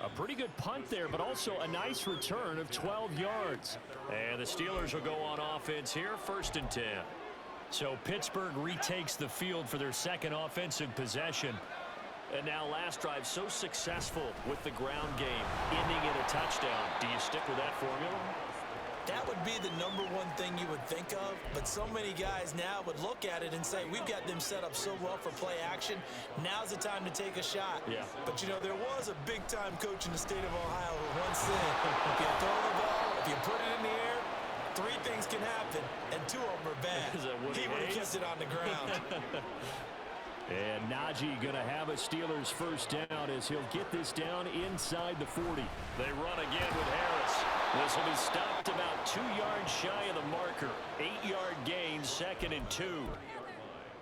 A pretty good punt there, but also a nice return of 12 yards. And the Steelers will go on offense here, 1st and 10. So Pittsburgh retakes the field for their second offensive possession. And now last drive so successful with the ground game, ending in a touchdown. Do you stick with that formula? That would be the #1 thing you would think of, but so many guys now would look at it and say, we've got them set up so well for play action, now's the time to take a shot. Yeah. But, you know, there was a big-time coach in the state of Ohio who once said, if you throw the ball, if you put it in the air, 3 things can happen, and 2 of them are bad. He would have kept it on the ground. And Najee going to have a Steelers first down as he'll get this down inside the 40. They run again with Harris. This will be stopped about 2 yards shy of the marker. 8-yard gain, 2nd and 2.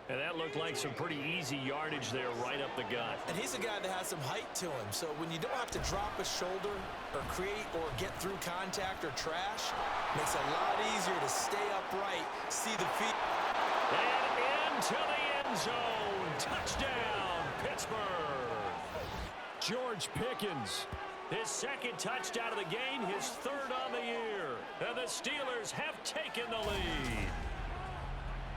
And that looked like some pretty easy yardage there right up the gut. And he's a guy that has some height to him. So when you don't have to drop a shoulder or create or get through contact or trash, makes it a lot easier to stay upright, see the feet. And into the end zone. Touchdown, Pittsburgh. George Pickens. His 2nd touchdown of the game, his 3rd on the year. And the Steelers have taken the lead.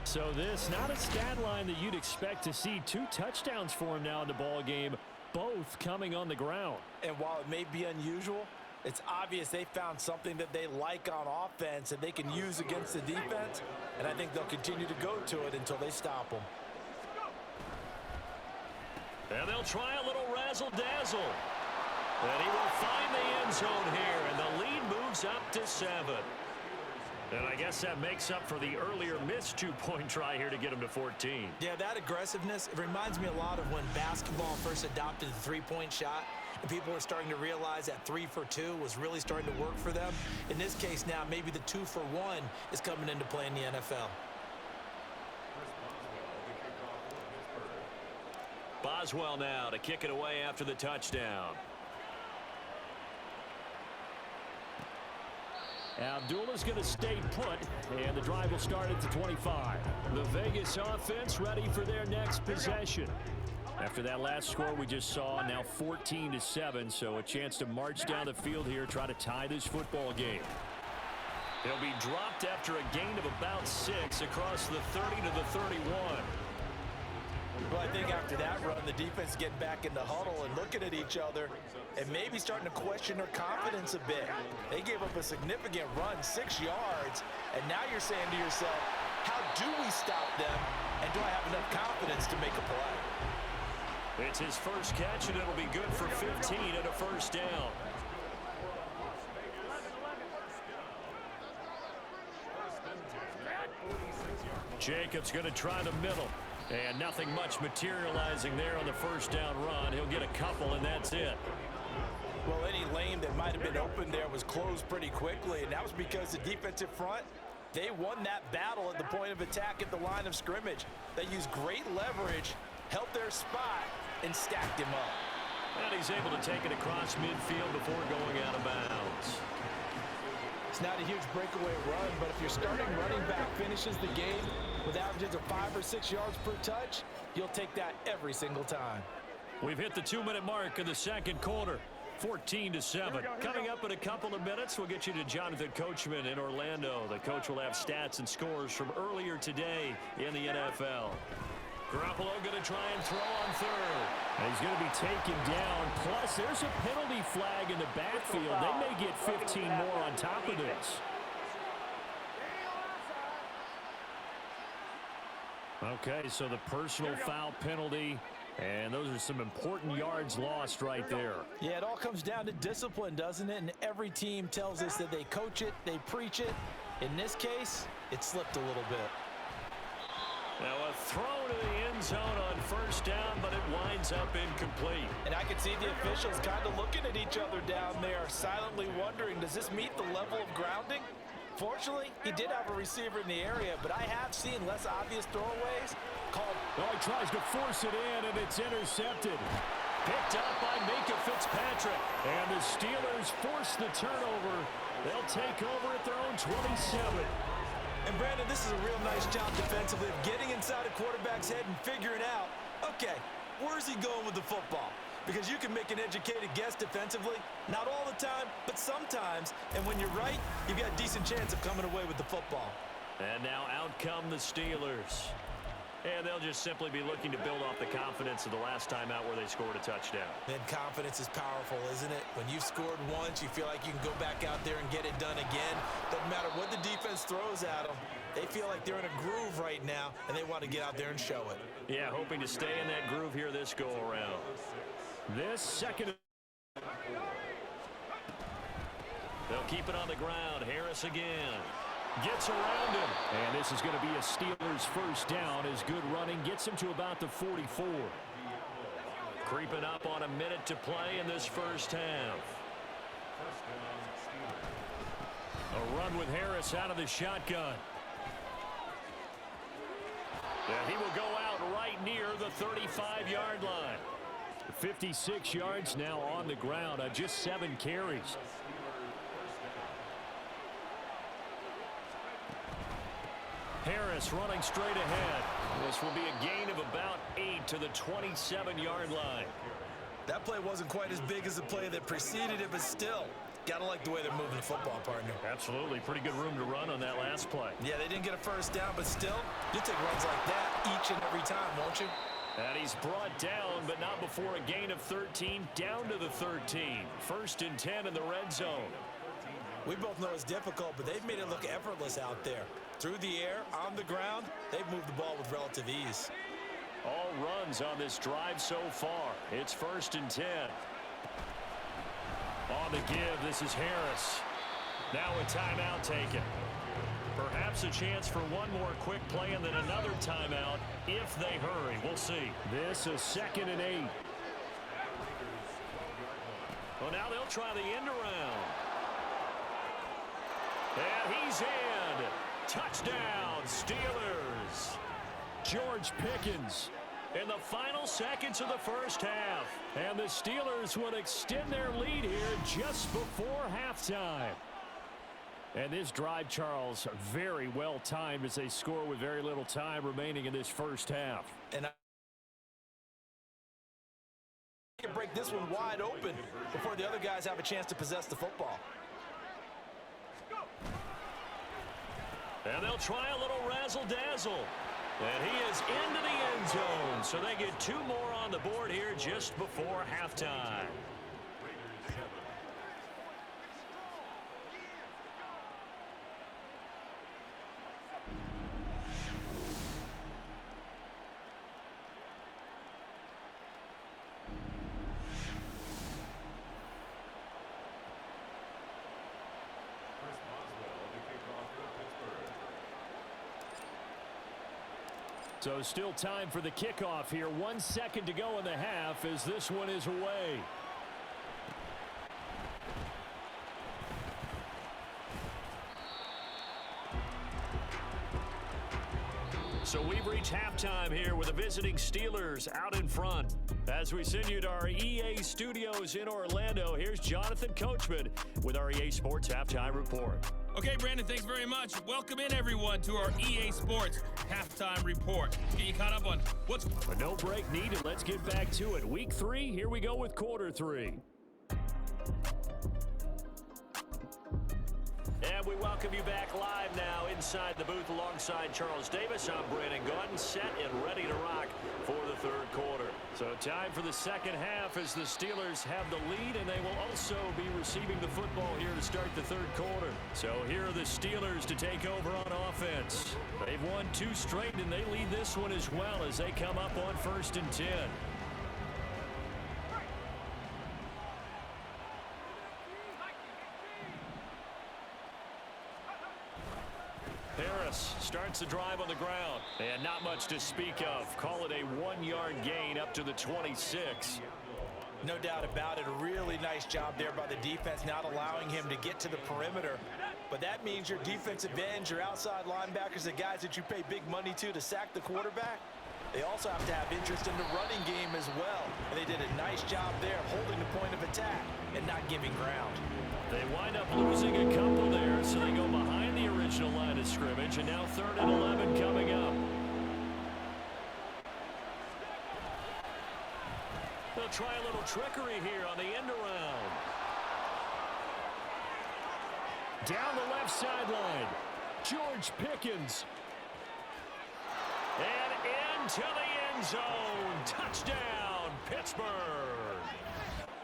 So this, not a stat line that you'd expect to see. 2 touchdowns for him now in the ball game, both coming on the ground. And while it may be unusual, it's obvious they found something that they like on offense and they can use against the defense. And I think they'll continue to go to it until they stop them. And they'll try a little razzle-dazzle. And he will find the end zone here, and the lead moves up to 7. And I guess that makes up for the earlier missed 2-point try here to get him to 14. Yeah, that aggressiveness, it reminds me a lot of when basketball first adopted the 3-point shot, and people were starting to realize that 3 for 2 was really starting to work for them. In this case now, maybe the 2 for 1 is coming into play in the NFL. Boswell now to kick it away after the touchdown. Abdullah's going to stay put, and the drive will start at the 25. The Vegas offense ready for their next possession. After that last score we just saw, now 14-7, so a chance to march down the field here, try to tie this football game. He'll be dropped after a gain of about 6 across the 30 to the 31. Well, I think after that run, the defense getting back in the huddle and looking at each other and maybe starting to question their confidence a bit. They gave up a significant run, 6 yards, and now you're saying to yourself, how do we stop them, and do I have enough confidence to make a play? It's his first catch, and it'll be good for 15 and a first down. Jacobs going to try the middle. And nothing much materializing there on the first down run. He'll get a couple, and that's it. Well, any lane that might have been open there was closed pretty quickly, and that was because the defensive front, they won that battle at the point of attack at the line of scrimmage. They used great leverage, held their spot, and stacked him up. And he's able to take it across midfield before going out of bounds. It's not a huge breakaway run, but if your starting running back finishes the game with averages of 5 or 6 yards per touch, you'll take that every single time. We've hit the 2-minute mark of the second quarter. 14-7. Coming up in a couple of minutes, we'll get you to Jonathan Coachman in Orlando. The coach will have stats and scores from earlier today in the NFL. Garoppolo going to try and throw on third. And he's going to be taken down. Plus, there's a penalty flag in the backfield. They may get 15 more on top of this. Okay, so the personal foul penalty. And those are some important yards lost right there. Yeah, it all comes down to discipline, doesn't it? And every team tells us that they coach it, they preach it. In this case, it slipped a little bit. Now a throw to the end zone on first down, but it winds up incomplete. And I can see the officials kind of looking at each other down there, silently wondering, does this meet the level of grounding? Fortunately, he did have a receiver in the area, but I have seen less obvious throwaways called. Oh, he tries to force it in, and it's intercepted. Picked up by Minkah Fitzpatrick. And the Steelers force the turnover. They'll take over at their own 27. And Brandon, this is a real nice job defensively of getting inside a quarterback's head and figuring out, okay, where's he going with the football? Because you can make an educated guess defensively, not all the time, but sometimes. And when you're right, you've got a decent chance of coming away with the football. And now out come the Steelers. And they'll just simply be looking to build off the confidence of the last time out where they scored a touchdown. And confidence is powerful, isn't it? When you've scored once, you feel like you can go back out there and get it done again. Doesn't matter what the defense throws at them. They feel like they're in a groove right now, and they want to get out there and show it. Yeah, hoping to stay in that groove here this go-around. This second. They'll keep it on the ground. Harris again. Gets around him. And this is going to be a Steelers first down as good running gets him to about the 44. Creeping up on a minute to play in this first half. A run with Harris out of the shotgun. And he will go out right near the 35-yard line. 56 yards now on the ground on just 7 carries. Harris running straight ahead. This will be a gain of about 8 to the 27-yard line. That play wasn't quite as big as the play that preceded it, but still, gotta like the way they're moving the football, partner. Absolutely. Pretty good room to run on that last play. Yeah, they didn't get a first down, but still, you take runs like that each and every time, won't you? And he's brought down, but not before a gain of 13, down to the 13. First and 10 in the red zone. We both know it's difficult, but they've made it look effortless out there. Through the air, on the ground, they've moved the ball with relative ease. All runs on this drive so far. It's first and 10. On the give, this is Harris. Now a timeout taken. Perhaps a chance for one more quick play and then another timeout if they hurry. We'll see. This is 2nd and 8. Well, now they'll try the end around. And he's in. Touchdown, Steelers. George Pickens. In the final seconds of the first half. And the Steelers would extend their lead here just before halftime. And this drive, Charles, very well timed as they score with very little time remaining in this first half. And I can break this one wide open before the other guys have a chance to possess the football. And they'll try a little razzle-dazzle. And he is into the end zone. So they get 2 more on the board here just before halftime. So still time for the kickoff here. 1 second to go in the half as this one is away. So we've reached halftime here with the visiting Steelers out in front. As we send you to our EA studios in Orlando, here's Jonathan Coachman with our EA Sports Halftime Report. Okay, Brandon, thanks very much. Welcome in, everyone, to our EA Sports Halftime Report. Get you caught up on what's... A no break needed. Let's get back to it. Week 3, here we go with quarter 3. And we welcome you back live now inside the booth alongside Charles Davis. I'm Brandon Gaudin, set and ready to rock for the third quarter. So time for the second half as the Steelers have the lead, and they will also be receiving the football here to start the third quarter. So here are the Steelers to take over on offense. They've won 2 straight, and they lead this one as well as they come up on 1st and 10. Harris starts the drive on the ground, and not much to speak of. Call it a 1-yard gain up to the 26. No doubt about it. A really nice job there by the defense, not allowing him to get to the perimeter. But that means your defensive ends, your outside linebackers, the guys that you pay big money to sack the quarterback, they also have to have interest in the running game as well. And they did a nice job there holding the point of attack and not giving ground. They wind up losing a couple there, so they go behind the original line of scrimmage, and now 3rd and 11 coming up. They'll try a little trickery here on the end around. Down the left sideline, George Pickens. And into the end zone. Touchdown, Pittsburgh.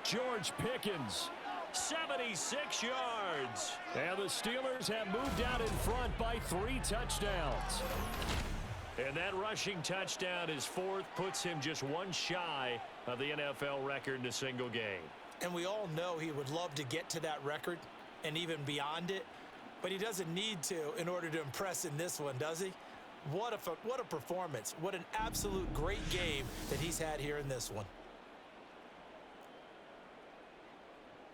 George Pickens, 76 yards. And the Steelers have moved out in front by 3 touchdowns. And that rushing touchdown, his 4th, puts him just 1 shy of the NFL record in a single game. And we all know he would love to get to that record and even beyond it, but he doesn't need to in order to impress in this one, does he? What a performance. What an absolute great game that he's had here in this one.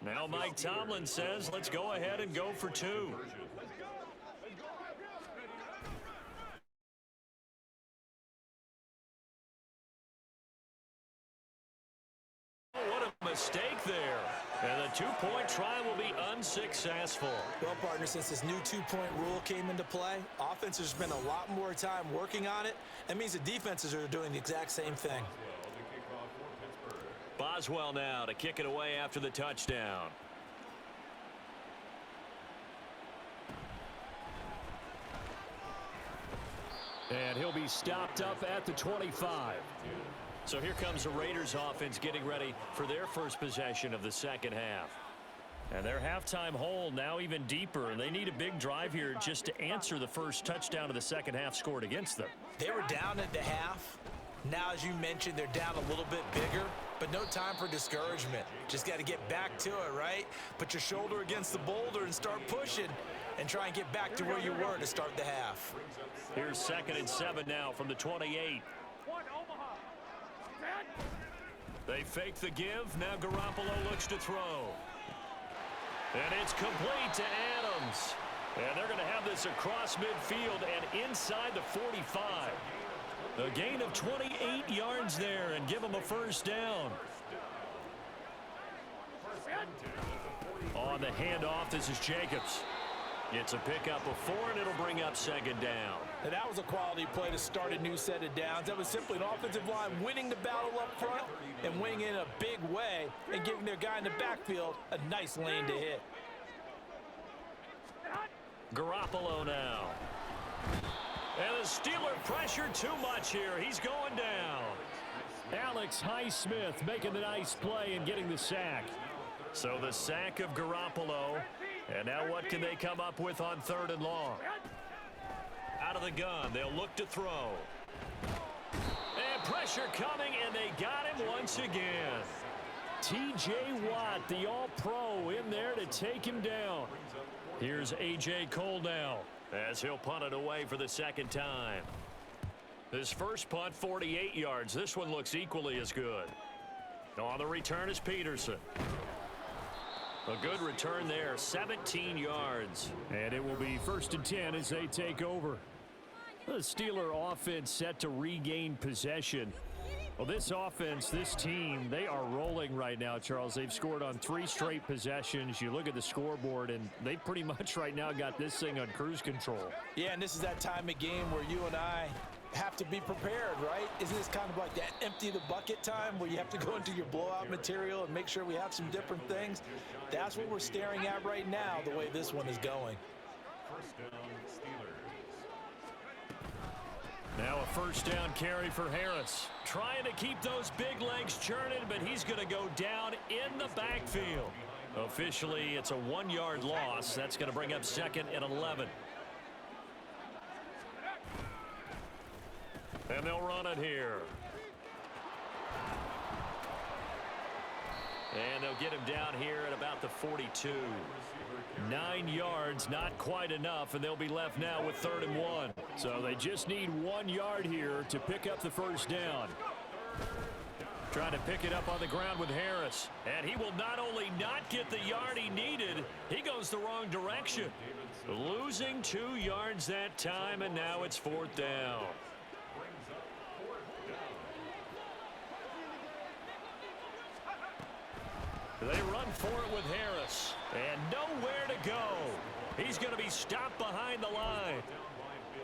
Now Mike Tomlin says, let's go ahead and go for 2. What a mistake there. And the 2-point try will be unsuccessful. Well, partner, since this new 2-point rule came into play, offenses spend a lot more time working on it. That means the defenses are doing the exact same thing. Boswell now to kick it away after the touchdown. And he'll be stopped up at the 25. So here comes the Raiders offense getting ready for their first possession of the second half. And their halftime hole now even deeper. They need a big drive here just to answer the first touchdown of the second half scored against them. They were down at the half. Now, as you mentioned, they're down a little bit bigger, but no time for discouragement. Just got to get back to it, right? Put your shoulder against the boulder and start pushing and try and get back to where you were to start the half. Here's 2nd and 7 now from the 28. They fake the give. Now Garoppolo looks to throw. And it's complete to Adams. And they're going to have this across midfield and inside the 45. A gain of 28 yards there and give them a first down. On the handoff, this is Jacobs. Gets a pickup of 4, and it'll bring up 2nd down. And that was a quality play to start a new set of downs. That was simply an offensive line winning the battle up front and winning in a big way and giving their guy in the backfield a nice lane to hit. Garoppolo now. And the Steeler pressure too much here. He's going down. Alex Highsmith making the nice play and getting the sack. So the sack of Garoppolo. And now what can they come up with on 3rd and long? Out of the gun, they'll look to throw. And pressure coming, and they got him once again. T.J. Watt, the All-Pro, in there to take him down. Here's A.J. Cole now, as he'll punt it away for the 2nd time. His first punt, 48 yards. This one looks equally as good. On the return is Peterson. A good return there, 17 yards. And it will be 1st and 10 as they take over. The Steeler offense set to regain possession. Well, this offense, this team, they are rolling right now, Charles. They've scored on 3 straight possessions. You look at the scoreboard, and they pretty much right now got this thing on cruise control. Yeah, and this is that time of game where you and I have to be prepared, right? Isn't this kind of like that empty the bucket time where you have to go into your blowout material and make sure we have some different things? That's what we're staring at right now, the way this one is going. First down, Steelers. Now a 1st down carry for Harris. Trying to keep those big legs churning, but he's going to go down in the backfield. Officially, it's a 1-yard loss. That's going to bring up 2nd and 11. And they'll run it here. And they'll get him down here at about the 42. 9 yards, not quite enough, and they'll be left now with 3rd and 1. So they just need 1 yard here to pick up the 1st down. Trying to pick it up on the ground with Harris. And he will not only not get the yard he needed, he goes the wrong direction. Losing 2 yards that time, and now it's 4th down. They run for it with Harris. And nowhere to go. He's going to be stopped behind the line.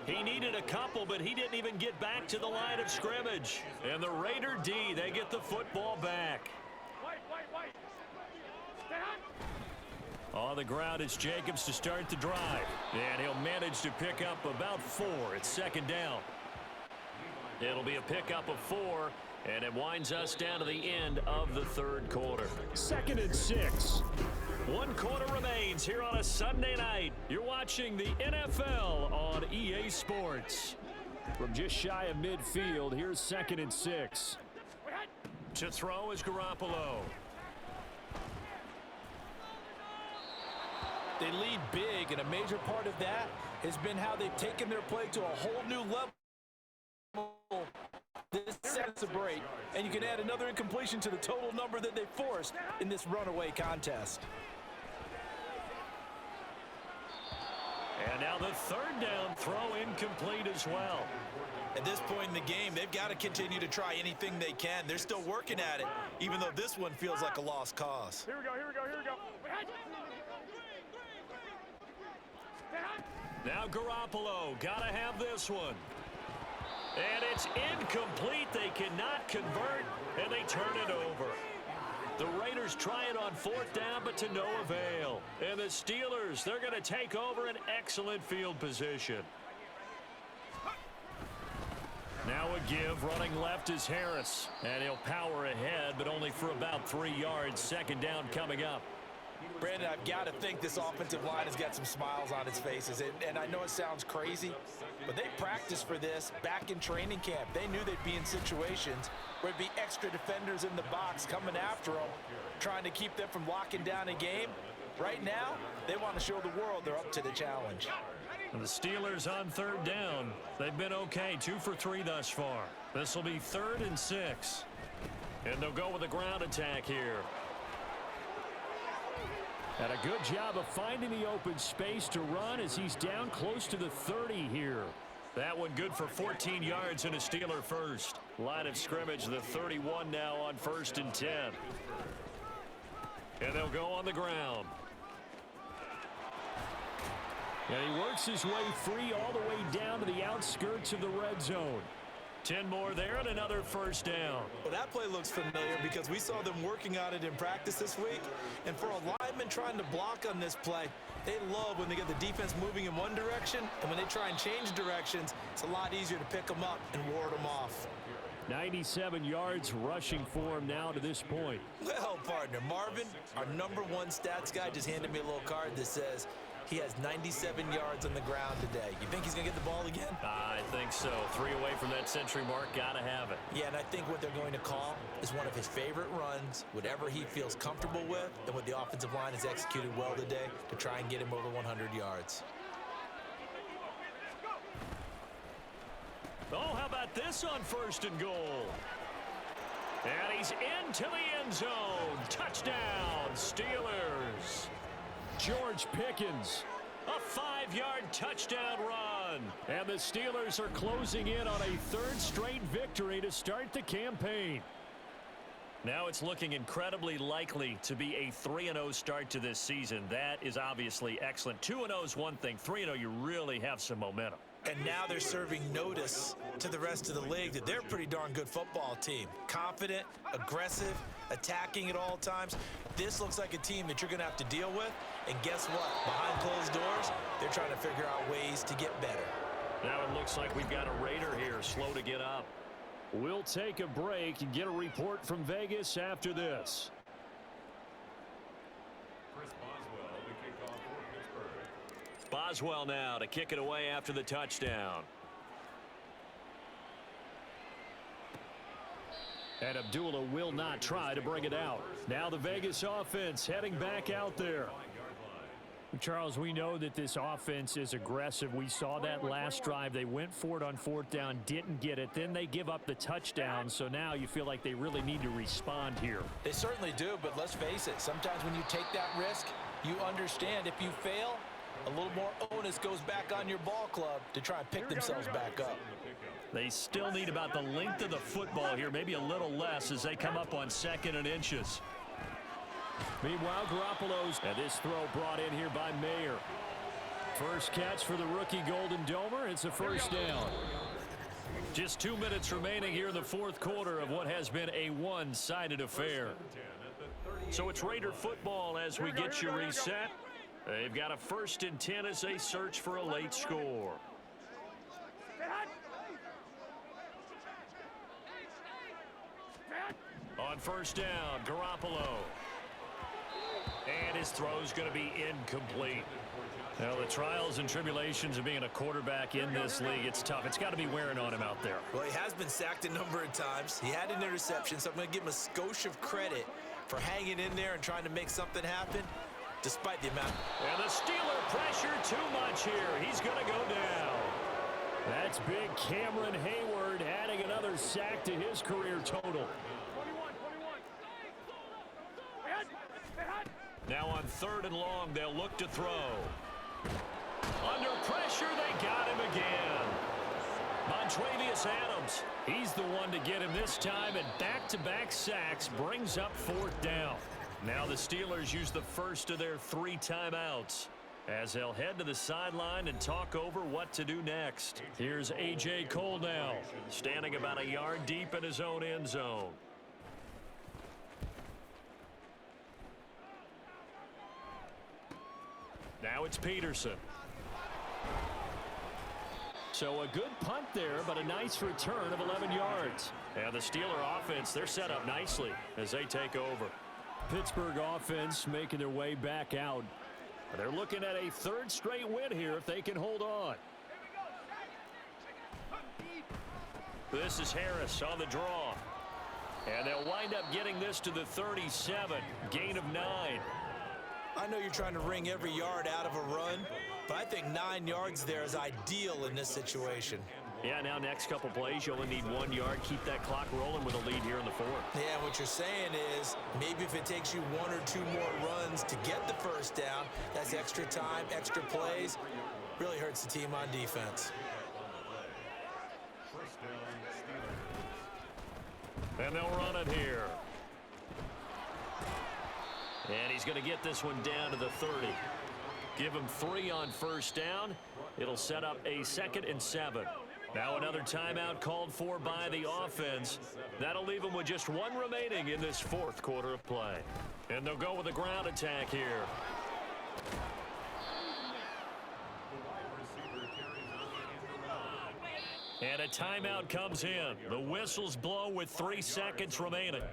He needed a couple, but he didn't even get back to the line of scrimmage. And the Raider D, they get the football back. On the ground, it's Jacobs to start the drive. And he'll manage to pick up about 4. It's 2nd down. It'll be a pickup of 4. And it winds us down to the end of the 3rd quarter. 2nd and 6. 1 quarter remains here on a Sunday night. You're watching the NFL on EA Sports. From just shy of midfield, here's 2nd and 6. To throw is Garoppolo. They lead big, and a major part of that has been how they've taken their play to a whole new level. This sets a break, and you can add another incompletion to the total number that they forced in this runaway contest. And now the 3rd down throw incomplete as well. At this point in the game, they've got to continue to try anything they can. They're still working at it, even though this one feels like a lost cause. Here we go, here we go, here we go. Now Garoppolo, gotta have this one. And it's incomplete. They cannot convert, and they turn it over. The Raiders try it on 4th down, but to no avail. And the Steelers, they're going to take over an excellent field position. Now a give. Running left is Harris. And he'll power ahead, but only for about 3 yards. 2nd down coming up. Brandon, I've got to think this offensive line has got some smiles on its faces. And I know it sounds crazy, but they practiced for this back in training camp. They knew they'd be in situations where there'd be extra defenders in the box coming after them, trying to keep them from locking down a game. Right now, they want to show the world they're up to the challenge. And the Steelers on 3rd down. They've been okay, 2 for 3 thus far. This will be 3rd and 6. And they'll go with a ground attack here. And a good job of finding the open space to run as he's down close to the 30 here. That one good for 14 yards and a Steeler first. Line of scrimmage, the 31 now on 1st and 10. And they'll go on the ground. And he works his way free all the way down to the outskirts of the red zone. 10 more there and another 1st down. Well, that play looks familiar because we saw them working on it in practice this week. And for a lineman trying to block on this play, they love when they get the defense moving in one direction. And when they try and change directions, it's a lot easier to pick them up and ward them off. 97 yards rushing for him now to this point. Well, partner, Marvin, our #1 stats guy, just handed me a little card that says he has 97 yards on the ground today. You think he's going to get the ball again? I think so. 3 away from that century mark. Got to have it. Yeah, and I think what they're going to call is one of his favorite runs, whatever he feels comfortable with, and what the offensive line has executed well today to try and get him over 100 yards. Oh, how about this on 1st and goal? And he's into the end zone. Touchdown, Steelers. George Pickens. A 5-yard touchdown run. And the Steelers are closing in on a 3rd straight victory to start the campaign. Now it's looking incredibly likely to be a 3-0 start to this season. That is obviously excellent. 2-0 is one thing. 3-0, you really have some momentum. And now they're serving notice to the rest of the league that they're a pretty darn good football team. Confident, aggressive, attacking at all times. This looks like a team that you're going to have to deal with. And guess what? Behind closed doors, they're trying to figure out ways to get better. Now it looks like we've got a Raider here, slow to get up. We'll take a break and get a report from Vegas after this. Boswell now to kick it away after the touchdown. And Abdullah will not try to bring it out. Now the Vegas offense heading back out there. Charles, we know that this offense is aggressive. We saw that last drive. They went for it on 4th down, didn't get it. Then they give up the touchdown. So now you feel like they really need to respond here. They certainly do, but let's face it. Sometimes when you take that risk, you understand if you fail, a little more onus goes back on your ball club to try and pick themselves back up. They still need about the length of the football here, maybe a little less as they come up on 2nd and inches. Meanwhile, Garoppolo's, and this throw brought in here by Mayer. First catch for the rookie Golden Domer. It's a 1st down. Just 2 minutes remaining here in the 4th quarter of what has been a one-sided affair. So it's Raider football as we get you reset. They've got a 1st and 10 as they search for a late score. On 1st down, Garoppolo. And his throw's going to be incomplete. Now, the trials and tribulations of being a quarterback in this league, it's tough. It's got to be wearing on him out there. Well, he has been sacked a number of times. He had an interception, so I'm going to give him a skosh of credit for hanging in there and trying to make something happen, despite the amount. And the Steeler pressure too much here. He's going to go down. That's big Cameron Hayward adding another sack to his career total. Now on 3rd and long, they'll look to throw. Under pressure, they got him again. Montravius Adams, he's the one to get him this time, and back-to-back sacks brings up 4th down. Now the Steelers use the first of their 3 timeouts as they'll head to the sideline and talk over what to do next. Here's A.J. Cole now, standing about a yard deep in his own end zone. Now it's Peterson. So a good punt there, but a nice return of 11 yards. And the Steeler offense, they're set up nicely as they take over. Pittsburgh offense making their way back out. They're looking at a 3rd straight win here if they can hold on. This is Harris on the draw. And they'll wind up getting this to the 37. Gain of 9. I know you're trying to wring every yard out of a run, but I think 9 yards there is ideal in this situation. Yeah, now next couple plays, you only need 1 yard. Keep that clock rolling with a lead here in the 4th. Yeah, what you're saying is maybe if it takes you 1 or 2 more runs to get the 1st down, that's extra time, extra plays. Really hurts the team on defense. And they'll run it here. And he's going to get this one down to the 30. Give him 3 on 1st down. It'll set up a 2nd and 7. Now another timeout called for by the offense. That'll leave them with just 1 remaining in this 4th quarter of play. And they'll go with a ground attack here. And a timeout comes in. The whistles blow with 3 seconds remaining.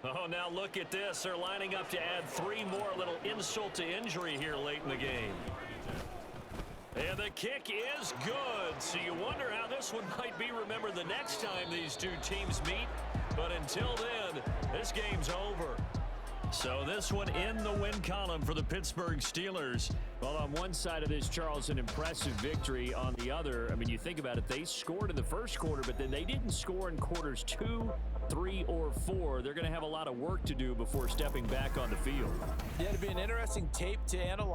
Oh, now look at this. They're lining up to add 3 more. A little insult to injury here late in the game. And the kick is good. So you wonder how this one might be remembered the next time these two teams meet. But until then, this game's over. So this one in the win column for the Pittsburgh Steelers. Well, on one side of this, Charles, an impressive victory. On the other, I mean, you think about it, they scored in the first quarter, but then they didn't score in quarters 2, 3, or 4. They're going to have a lot of work to do before stepping back on the field. Yeah, it'd be an interesting tape to analyze.